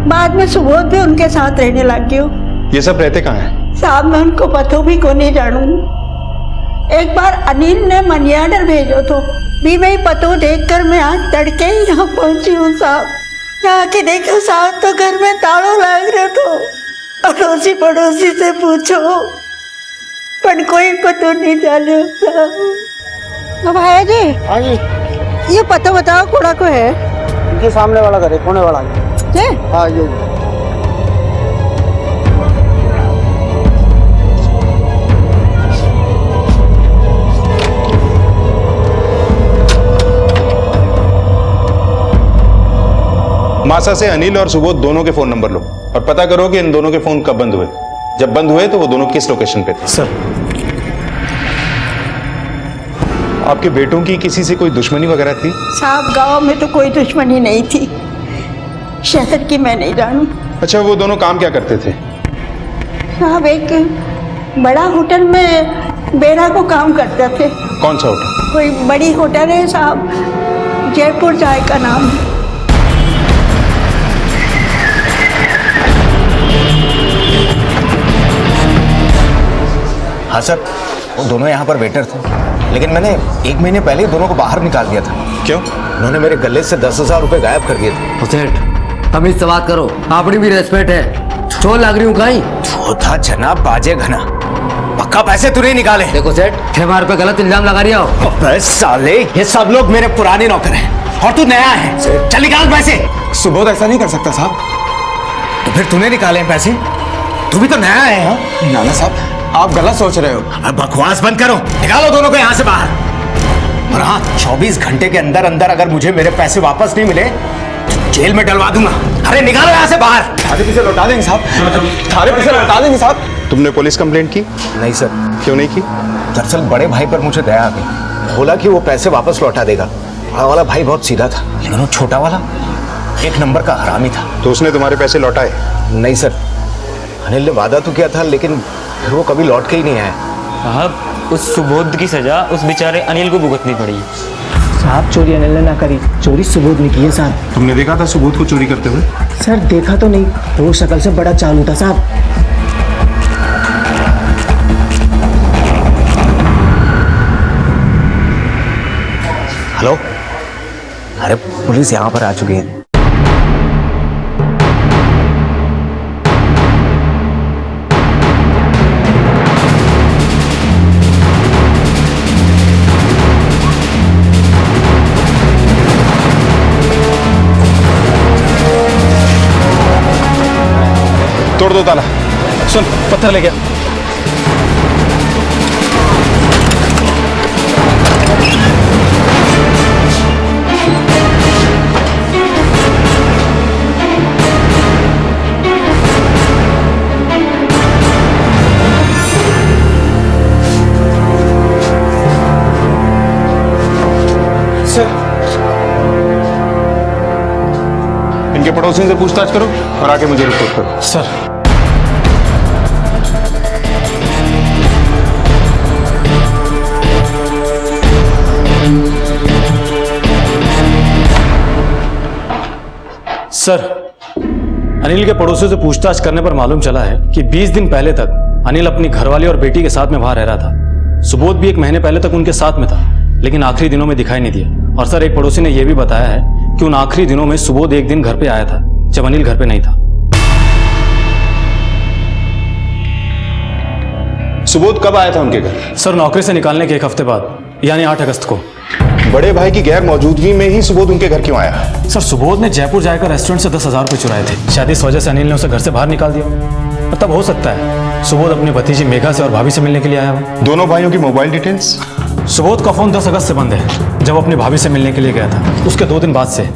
बाद में सुबोध भी उनके साथ रहने लग गयो।
ये सब रहते कहाँ हैं?
साहब, मैं उनको पतो भी को नहीं जानू। एक बार अनिल ने मनी ऑर्डर भेजो तो भी मैं पतो देखकर मैं आज तड़के ही यहाँ पहुंची हूँ साहब। यहाँ के देखो साहब तो घर में ताला लग रहा तो अड़ोसी पड़ोसी से पूछो, पर कोई पतो नहीं जाने साहब। भाई जी,
हाँ जी,
ये पता बताओ कोड़ा को है?
इनके सामने वाला घर है, कोने वाला है। हाँ ये
मासा से अनिल और सुबोध दोनों के फोन नंबर लो और पता करो कि इन दोनों के फोन कब बंद हुए। जब बंद हुए तो वो दोनों किस लोकेशन पे थे।
सर,
आपके बेटों की किसी से कोई दुश्मनी वगैरह थी?
साहब, गांव में तो कोई दुश्मनी नहीं थी, शहर की मैं नहीं जानू।
अच्छा, वो दोनों काम क्या करते थे?
साहब, एक बड़ा होटल में बेरा को काम करते थे।
कौन सा होटल?
कोई बड़ी होटल है साहब, जयपुर चाय का नाम है।
हाँ सर, वो दोनों यहाँ पर वेटर थे, लेकिन मैंने 1 महीने पहले ही दोनों को बाहर निकाल दिया था।
क्यों?
उन्होंने मेरे गले से 10,000 रुपए गायब कर दिए थे।
सेठ, तमीज से बात करो, अपनी भी रेस्पेक्ट है। चोर लग रही हूँ कहीं?
वो था जनाब बाजे घना, पक्का पैसे तूने निकाले।
देखो सेठ, हमारे पे गलत इल्जाम लगा रही हो।
अबे साले, ये सब लोग मेरे पुराने नौकर हैं और तू नया है। चल निकाल पैसे।
सुबोध ऐसा नहीं कर सकता साहब।
तो फिर तूने निकाले हैं पैसे? तू भी तो नया है। हाँ
नाना साहब, आप गलत सोच रहे हो।
अब बकवास बंद करो, निकालो दोनों को यहाँ से बाहर। और हाँ, 24 घंटे के अंदर अंदर अगर मुझे मेरे पैसे वापस नहीं मिले तो जेल में डलवा दूंगा। अरे निकालो यहाँ से बाहर।
थाने पीछे लौटा देंगे साहब, थाने पीछे लौटा देंगे साहब।
तुमने पुलिस कंप्लेंट की?
नहीं सर।
क्यों नहीं की?
दरअसल बड़े भाई पर मुझे दया आ गई, बोला कि वो पैसे वापस लौटा देगा। बड़ा वाला भाई बहुत सीधा था, लेकिन वो छोटा वाला 1 नंबर का हरामी था।
तो उसने तुम्हारे पैसे लौटाए?
नहीं सर, अनिल ने वादा तो किया था, लेकिन फिर वो कभी लौट के ही नहीं आया।
साहब, उस सुबोध की सजा उस बेचारे अनिल को भुगतनी पड़ी।
साहब, चोरी अनिल ने ना करी, चोरी सुबोध ने की है साहब।
तुमने देखा था सुबोध को चोरी करते हुए?
सर, देखा तो नहीं, वो शक्ल से बड़ा चालू था साहब।
हेलो, अरे पुलिस यहाँ पर आ चुकी है।
तोड़ दो ताला। सुन, पत्थर ले गया। इनके पड़ोसियों से पूछताछ करो और आके मुझे रिपोर्ट करो।
सर सर, अनिल के पड़ोसियों से पूछताछ करने पर मालूम चला है कि 20 दिन पहले तक अनिल अपनी घरवाली और बेटी के साथ में वहां रह रहा था। सुबोध भी 1 महीने पहले तक उनके साथ में था, लेकिन आखिरी दिनों में दिखाई नहीं दिया। और सर, एक पड़ोसी ने यह भी बताया है कि उन आखिरी दिनों में सुबोध एक दिन घर पे आया था जब अनिल घर पे नहीं था।
सुबोध कब आया था उनके घर?
सर, नौकरी से निकालने के 1 हफ्ते बाद, यानी 8 अगस्त को।
बड़े भाई की गैर मौजूदगी में ही सुबोध उनके घर क्यों आया?
सर, सुबोध ने जयपुर जाकर रेस्टोरेंट से 10,000 रुपए चुराए थे। शायद इस वजह से अनिल ने उसे घर से बाहर निकाल दिया। और तब हो सकता है सुबोध अपनी भतीजी मेघा से और भाभी से मिलने के लिए आया हो।
दोनों भाइयों की मोबाइल डिटेल्स?
सुबोध का फोन 10 अगस्त से बंद है, जब अपनी भाभी से मिलने के लिए गया था। उसके 2 दिन बाद से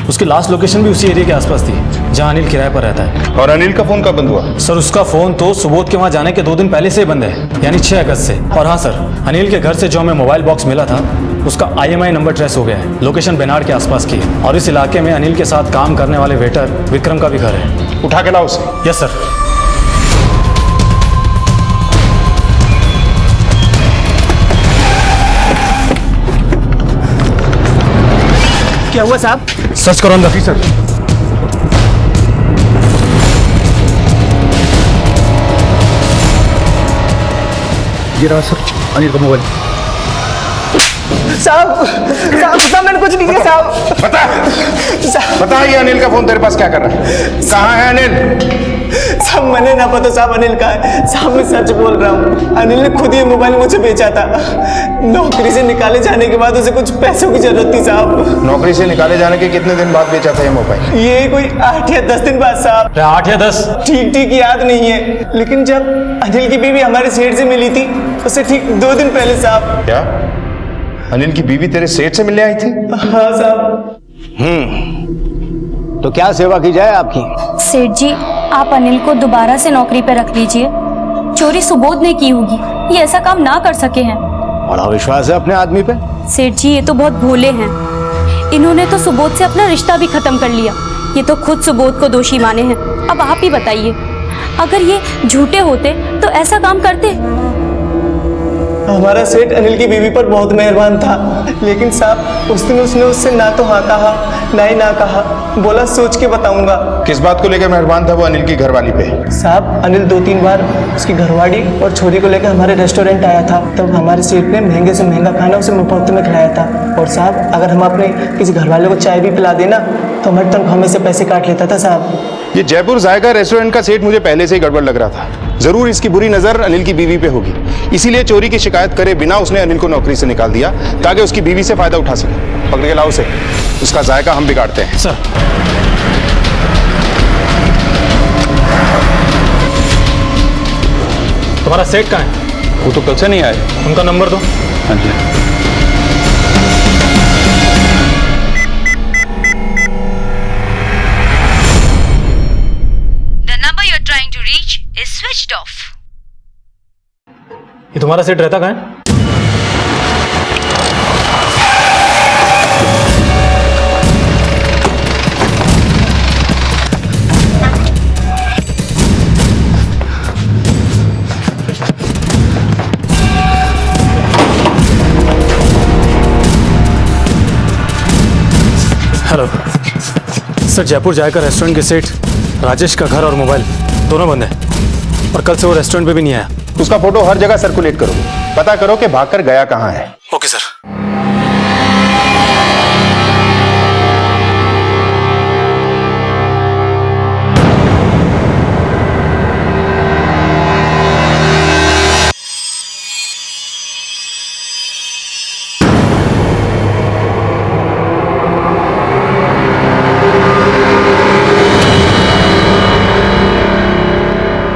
उसकी लास्ट लोकेशन भी उसी एरिया के आसपास थी जहां अनिल किराए पर रहता है।
और अनिल का फोन कब बंद हुआ?
सर, उसका फोन तो सुबोध के वहां जाने के 2 दिन पहले से ही बंद है, यानी 6 अगस्त से। और हाँ सर, अनिल के घर से जो हमें मोबाइल बॉक्स मिला था उसका IMI नंबर ट्रेस हो गया है। लोकेशन बेनाड के आसपास की है और इस इलाके में अनिल के साथ काम करने वाले वेटर विक्रम का भी घर है।
उठा के लाओ उसे।
Yes sir.
क्या हुआ साहब?
सर्च करो अंदर।
सर,
ये रहा सर अनिल का मोबाइल। साहब साहब साहब, मैंने कुछ नहीं किया साहब।
बता ये अनिल का फोन तेरे पास क्या कर रहा है? कहाँ है अनिल?
साहब, मैंने ना पता साहब अनिल का है। साहब, मैं सच बोल रहा हूँ, अनिल ने खुद ये मोबाइल मुझे बेचा था। नौकरी से निकाले जाने के बाद उसे कुछ पैसों की जरूरत थी साहब।
नौकरी से निकाले जाने के कितने दिन बाद बेचा था ये मोबाइल?
ये कोई 8 या 10 दिन बाद साहब।
8 या 10?
ठीक याद नहीं है, लेकिन जब अनिल की बीवी हमारे सेठ से मिली थी उससे ठीक 2 दिन पहले साहब।
क्या अनिल की बीवी तेरे सेठ से मिलने आई थी?
हाँ साहब।
तो क्या सेवा की जाए आपकी?
सेठ जी, आप अनिल को दोबारा से नौकरी पर रख लीजिए। चोरी सुबोध ने की होगी, ये ऐसा काम ना कर सके हैं।
बड़ा विश्वास है अपने आदमी पे।
सेठ जी, ये तो बहुत भोले हैं। इन्होंने तो सुबोध से अपना रिश्ता भी खत्म कर लिया। ये तो खुद सुबोध को दोषी माने हैं। अब आप ही बताइए, अगर ये झूठे होते तो ऐसा काम करते?
हमारा सेठ अनिल की बीवी पर बहुत मेहरबान था, लेकिन साहब उस दिन उसने उससे ना तो हाँ कहा ना ही ना कहा। बोला सोच के बताऊंगा।
किस बात को लेकर मेहरबान था वो अनिल की घरवाली पे?
साहब, अनिल 2-3 बार उसकी घरवाली और छोरी को लेकर हमारे रेस्टोरेंट आया था, तब हमारे सेठ ने महंगे से महंगा खाना उसे मुफ्त में खिलाया था। और साहब, अगर हम अपने किसी घरवाले को चाय भी पिला देना तो हमारी तनख्वाह में से पैसे काट लेता था साहब।
ये जयपुर जायका रेस्टोरेंट का सेठ मुझे पहले से ही गड़बड़ लग रहा था। जरूर इसकी बुरी नजर अनिल की बीवी पे होगी, इसीलिए चोरी की शिकायत करे बिना उसने अनिल को नौकरी से निकाल दिया ताकि उसकी बीवी से फायदा उठा सके। पकड़ के लाओ उसे, उसका जायका हम बिगाड़ते हैं।
सर, तुम्हारा सेठ कहाँ है?
वो तो कल से नहीं आए।
उनका नंबर दो।
हाँ जी।
ये तुम्हारा सेठ रहता कहाँ है? हेलो सर, जयपुर जाकर रेस्टोरेंट के सेठ राजेश का घर और मोबाइल दोनों बंद है और कल से वो रेस्टोरेंट पे भी नहीं आया।
उसका फोटो हर जगह सर्कुलेट करो, पता करो कि भागकर गया कहाँ है।
Okay sir.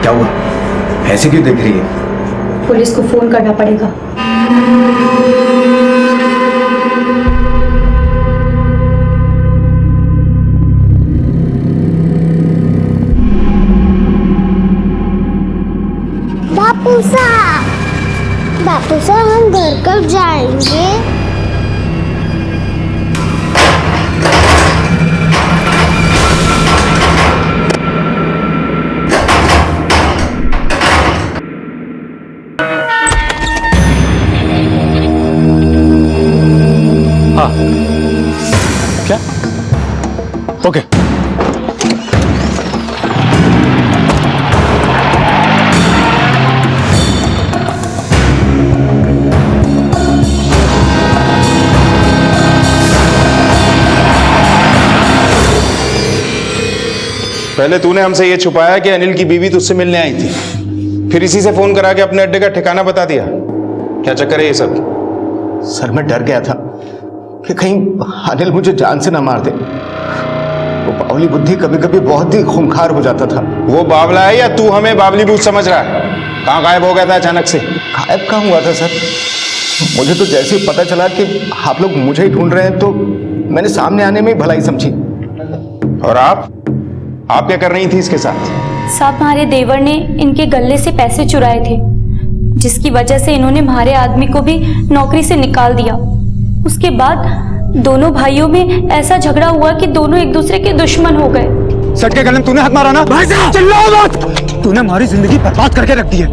क्या हुआ? ऐसे क्यों देख रही है?
पुलिस को फोन करना पड़ेगा।
बापू साहब, हम घर कब जाएंगे?
क्या? ओके। पहले तूने हमसे ये छुपाया कि अनिल की बीवी तुझसे मिलने आई थी, फिर इसी से फोन करा के अपने अड्डे का ठिकाना बता दिया। क्या चक्कर है ये सब?
सर मैं डर गया था कि कहीं अनिल मुझे जान से ना मार दे। वो बावली बुद्धि कभी कभी बहुत ही खूंखार हो जाता था।
वो बावला है या तू हमें बावली बूझ समझ रहा है? कहाँ गायब हो गया था अचानक से?
गायब कहाँ हुआ था सर? मुझे तो जैसे ही पता चला कि आप लोग मुझे ही ढूंढ रहे हैं तो मैंने सामने आने में ही भलाई समझी।
और आप क्या कर रही थी इसके साथ?
साहब हमारे देवर ने इनके गले से पैसे चुराए थे, जिसकी वजह से इन्होंने हमारे आदमी को भी नौकरी से निकाल दिया। उसके बाद दोनों भाइयों में ऐसा झगड़ा हुआ कि दोनों एक दूसरे के दुश्मन हो गए।
सट के गले में तूने हाथ मारा ना? भाई साहब चिल्लाओ मत! तूने हमारी जिंदगी बर्बाद करके रख दी है।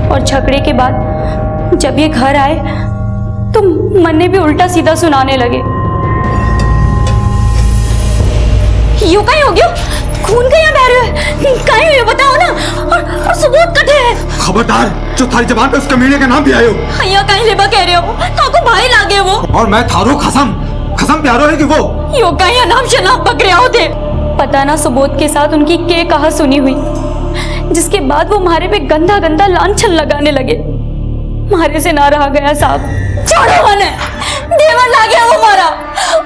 और झगड़े के बाद जब ये घर आए तो मन्ने भी उल्टा सीधा सुनाने लगे। यूं कहीं हो गया? खून कहीं बह रहा है? कहीं हुई बताओ ना। और सबूत कटे है।
खबरदार, जो थारी जबान पे उस कमीने का नाम भी आयो।
भैया कहीं लेबा कह रहे हो? काको भाई लागे वो।
और मैं थारो खसम प्यारो है कि वो
यो कहीं नाम शनाब पकड़े होते। पता ना सुबोध के साथ उनकी के कहा सुनी हुई, जिसके बाद वो हमारे पे गंदा गंदा लांछन लगाने लगे। हमारे से ना रहा गया साहब। छोड़ो मने, देवर ला गया वो मारा,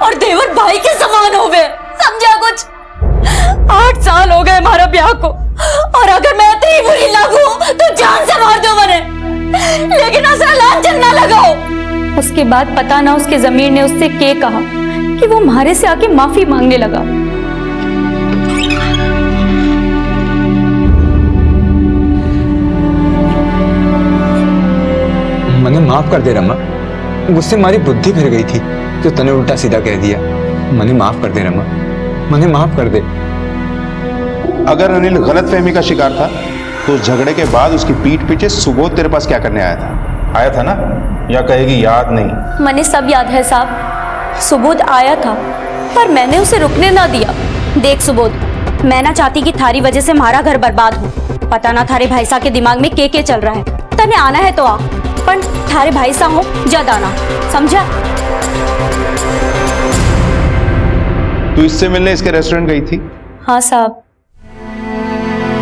और देवर भाई के समान हो गए। समझा कुछ? 8 साल हो गए हमारा ब्याह को, और अगर मैं इतनी बुरी लगूं तो जान से मार दो मने, लेकिन असरा लांछन ना लगाओ। उसके बाद पता ना उसके जमीर ने उससे के कहा कि वो हमारे से आके माफी मांगने लगा।
मने माफ कर दे रमा, मुझसे हमारी बुद्धि फिर गई थी जो तने उल्टा सीधा कह दिया। मने माफ कर दे रमा, मने माफ कर दे।
अगर अनिल गलतफहमी का शिकार था तो उस झगड़े के बाद उसकी पीठ पीछे सुबोध तेरे पास क्या करने आया था ना? या कहेगी याद नहीं?
मने सब याद है साहब। सुबोध आया था पर मैंने उसे रुकने ना दिया।
देख सुबोध, मैं ना चाहती कि थारी वजह से हमारा घर बर्बाद हो। पता ना थारे भाई साहब के दिमाग में के चल रहा है। तने आना है तो आ, पर थारे भाई साहब हो जद आना, समझा?
तू इससे मिलने इसके रेस्टोरेंट गई थी?
हाँ साहब,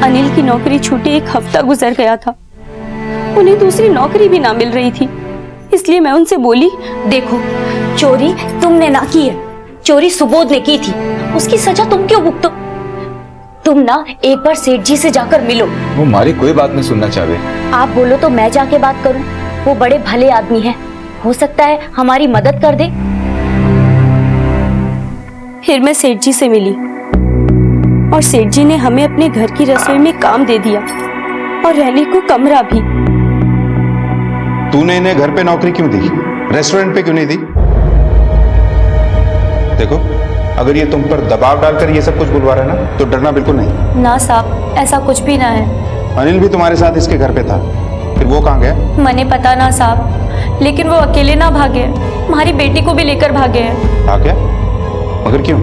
अनिल की नौकरी छूटे 1 हफ्ता गुजर गया था। उन्हें दूसरी नौकरी भी ना मिल रही थी, इसलिए मैं उनसे बोली,
देखो चोरी तुमने ना की है, चोरी सुबोध ने की थी। उसकी सजा तुम क्यों भुगतो? तुम ना एक बार सेठ जी से जाकर मिलो।
वो हमारी कोई बात नहीं सुनना चाहे।
आप बोलो तो मैं जाके बात करूं। वो बड़े भले आदमी हैं, हो सकता है हमारी मदद कर दे।
फिर मैं सेठ जी से मिली और सेठ जी ने हमें अपने घर की रसोई में काम दे दिया और रहने को कमरा भी।
तूने इन्हें घर पे नौकरी क्यों दी? रेस्टोरेंट पे क्यों नहीं दी? देखो, अगर ये तुम पर दबाव डालकर ये सब कुछ बुलवा रहा है ना, तो डरना बिल्कुल नहीं।
ना साहब, ऐसा कुछ भी ना है।
अनिल भी तुम्हारे साथ इसके घर पे था, फिर वो कहाँ गया?
मने पता ना साहब, लेकिन वो अकेले ना भागे, हमारी बेटी को भी लेकर भागे हैं।
भागे? मगर क्यों?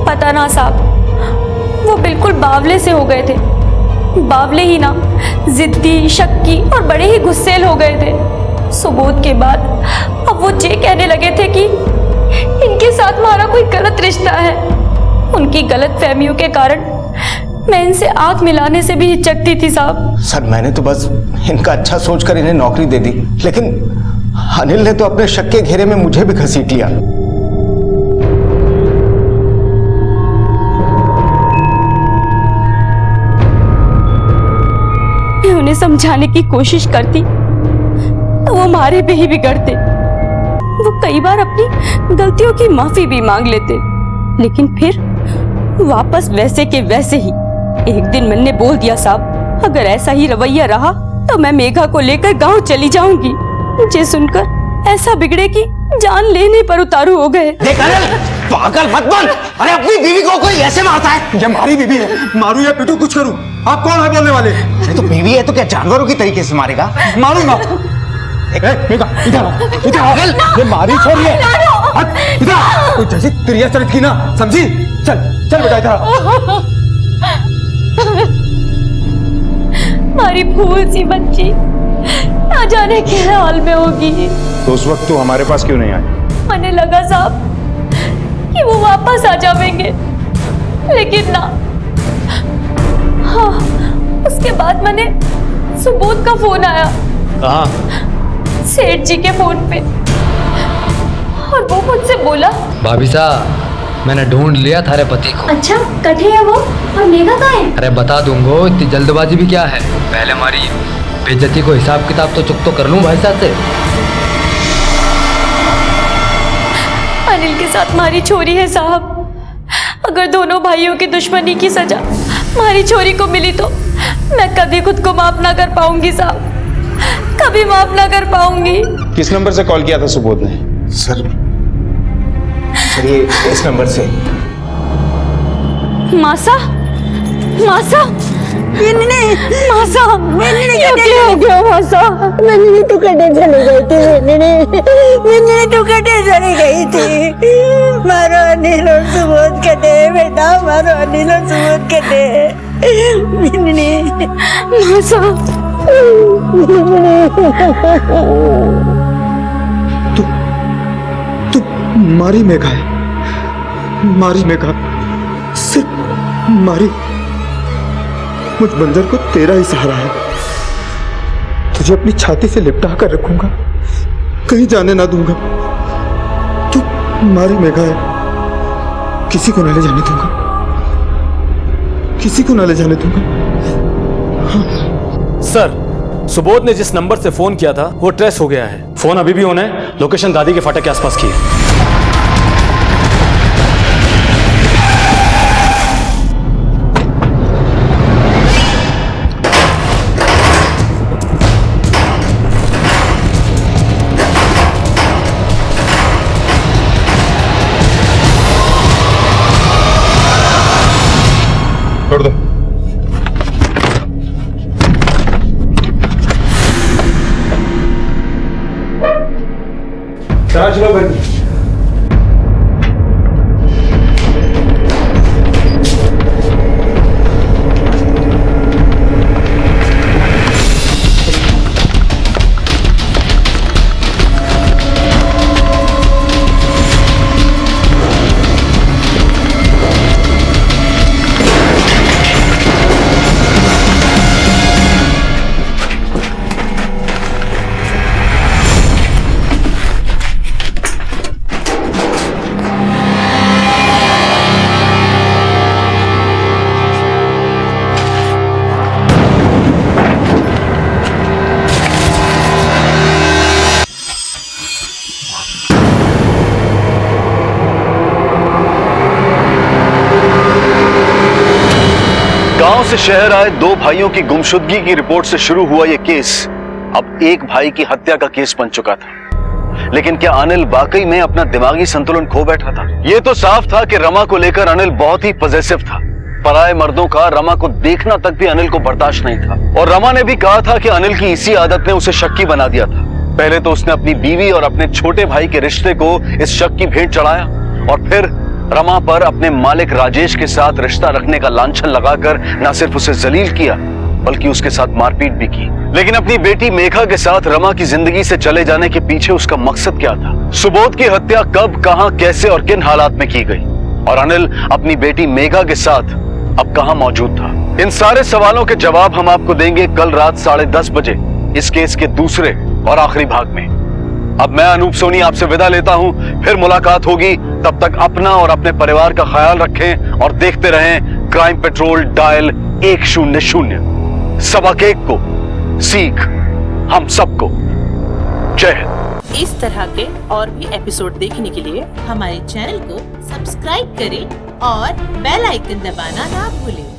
पता ना साहब, वो बिल्कुल बावले से हो गए थे। बावले ही ना, जिद्दी, शक्की और बड़े ही गुस्सेल हो गए थे। सुबोध के बाद अब वो ये कहने लगे थे कि इनके साथ हमारा कोई गलत रिश्ता है। उनकी गलत फहमियों के कारण मैं इनसे आंख मिलाने से भी हिचकती थी साहब।
सर मैंने तो बस इनका अच्छा सोचकर इन्हें नौकरी दे दी, लेकिन अनिल ने तो अपने शक के घेरे में मुझे भी घसीट लिया।
मैं उन्हें समझाने की कोशिश करती तो वो हमारे पे ही बिगड़ते। वो कई बार अपनी गलतियों की माफी भी मांग लेते, लेकिन फिर वापस वैसे के वैसे ही। एक दिन मैंने बोल दिया, साहब अगर ऐसा ही रवैया रहा तो मैं मेघा को लेकर गांव चली जाऊंगी। मुझे सुनकर ऐसा बिगड़े कि
जान लेने पर उतारू हो गए।
देख अनिल, पागल मत बन। अरे अपनी बीवी को कोई ऐसे मारता है?
ये हमारी बीवी है, मारू या पिटू कुछ करूं, आप कौन है बोलने वाले?
अरे तो बीवी है तो क्या जानवरों की तरीके से मारेगा?
मारूंगा। ये मारी छोड़ है। इधर जैसी त्रिया चरित की ना, समझी? चल चल बेटा इधर।
हमारी फूल सी बच्ची ना जाने क्या हाल में होगी।
तो उस वक्त तू हमारे पास क्यों नहीं आई?
मैंने लगा साहब कि वो वापस आ जाएंगे, लेकिन ना। हाँ, उसके बाद मैंने सुबोध का फोन आया।
कहाँ?
सेठ जी के फोन पे, और वो मुझसे बोला,
भाभी साहब मैंने ढूंढ लिया थारे पति को।
अच्छा, कटे है वो? और मेघा कहाँ है?
अरे बता दूंगा, इतनी जल्दबाजी भी क्या है? पहले हमारी बेइज्जती को हिसाब किताब तो चुप तो कर लूं भाई साहब से।
अनिल के साथ हमारी छोरी है साहब। अगर दोनों भाइयों की दुश्मनी की सजा हमारी छोरी को मिली तो मैं कभी खुद को माफ ना कर पाऊंगी साहब, कभी माफ ना कर पाऊंगी।
किस नंबर से कॉल किया था सुबोध ने?
सर ये इस नंबर से।
मासा, मासा, मासा, क्या हो गया मासा?
मैंने तो कटे चली गई थी, मैंने तो कटे चली गई थी। मारो अनिल और सुबोध कटे बेटा, मारो अनिल और सुबोध कटे।
मासा,
तू मारी मेघा है, मारी मेघा, सिर्फ मारी। मुझ बंदर को तेरा ही सहारा है। तुझे अपनी छाती से लिपटा कर रखूंगा, कहीं जाने ना दूंगा। तू मारी मेघा है, किसी को ना ले जाने दूंगा, किसी को ना ले जाने दूंगा। हाँ।
सर, सुबोध ने जिस नंबर से फोन किया था वो ट्रेस हो गया है। फोन अभी भी ऑन है, लोकेशन दादी के फाटक के आसपास की है।
छोड़ दो। चलो घर।
गांव से शहर आए दो भाइयों की गुमशुदगी की रिपोर्ट से शुरू हुआ यह केस अब एक भाई की हत्या का केस बन चुका था। लेकिन क्या अनिल वाकई में अपना दिमागी संतुलन खो बैठा था? यह तो साफ था कि रमा को लेकर अनिल बहुत ही पॉजिटिव था। पराये मर्दों का रमा को देखना तक भी अनिल को बर्दाश्त नहीं था। और रमा ने भी कहा था कि अनिल की इसी आदत ने उसे शक्की बना दिया था। पहले तो उसने अपनी बीवी और अपने छोटे भाई के रिश्ते को इस शक की भेंट चढ़ाया और फिर रमा पर अपने मालिक राजेश के साथ रिश्ता रखने का लांछन लगाकर न सिर्फ उसे जलील किया बल्कि उसके साथ मारपीट भी की। लेकिन अपनी बेटी मेघा के साथ रमा की जिंदगी से चले जाने के पीछे उसका मकसद क्या था? सुबोध की हत्या कब, कहां, कैसे और किन हालात में की गई? और अनिल अपनी बेटी मेघा के साथ अब कहां मौजूद था? इन सारे सवालों के जवाब हम आपको देंगे कल रात 10:30 बजे इस केस के दूसरे और आखिरी भाग में। अब मैं अनूप सोनी आपसे विदा लेता हूं, फिर मुलाकात होगी। तब तक अपना और अपने परिवार का ख्याल रखें और देखते रहें क्राइम पेट्रोल डायल 100। सबक एक को सीख हम सबको। जय हिंद।
इस तरह के और भी एपिसोड देखने के लिए हमारे चैनल को सब्सक्राइब करें और बेल आइकन दबाना ना भूलें।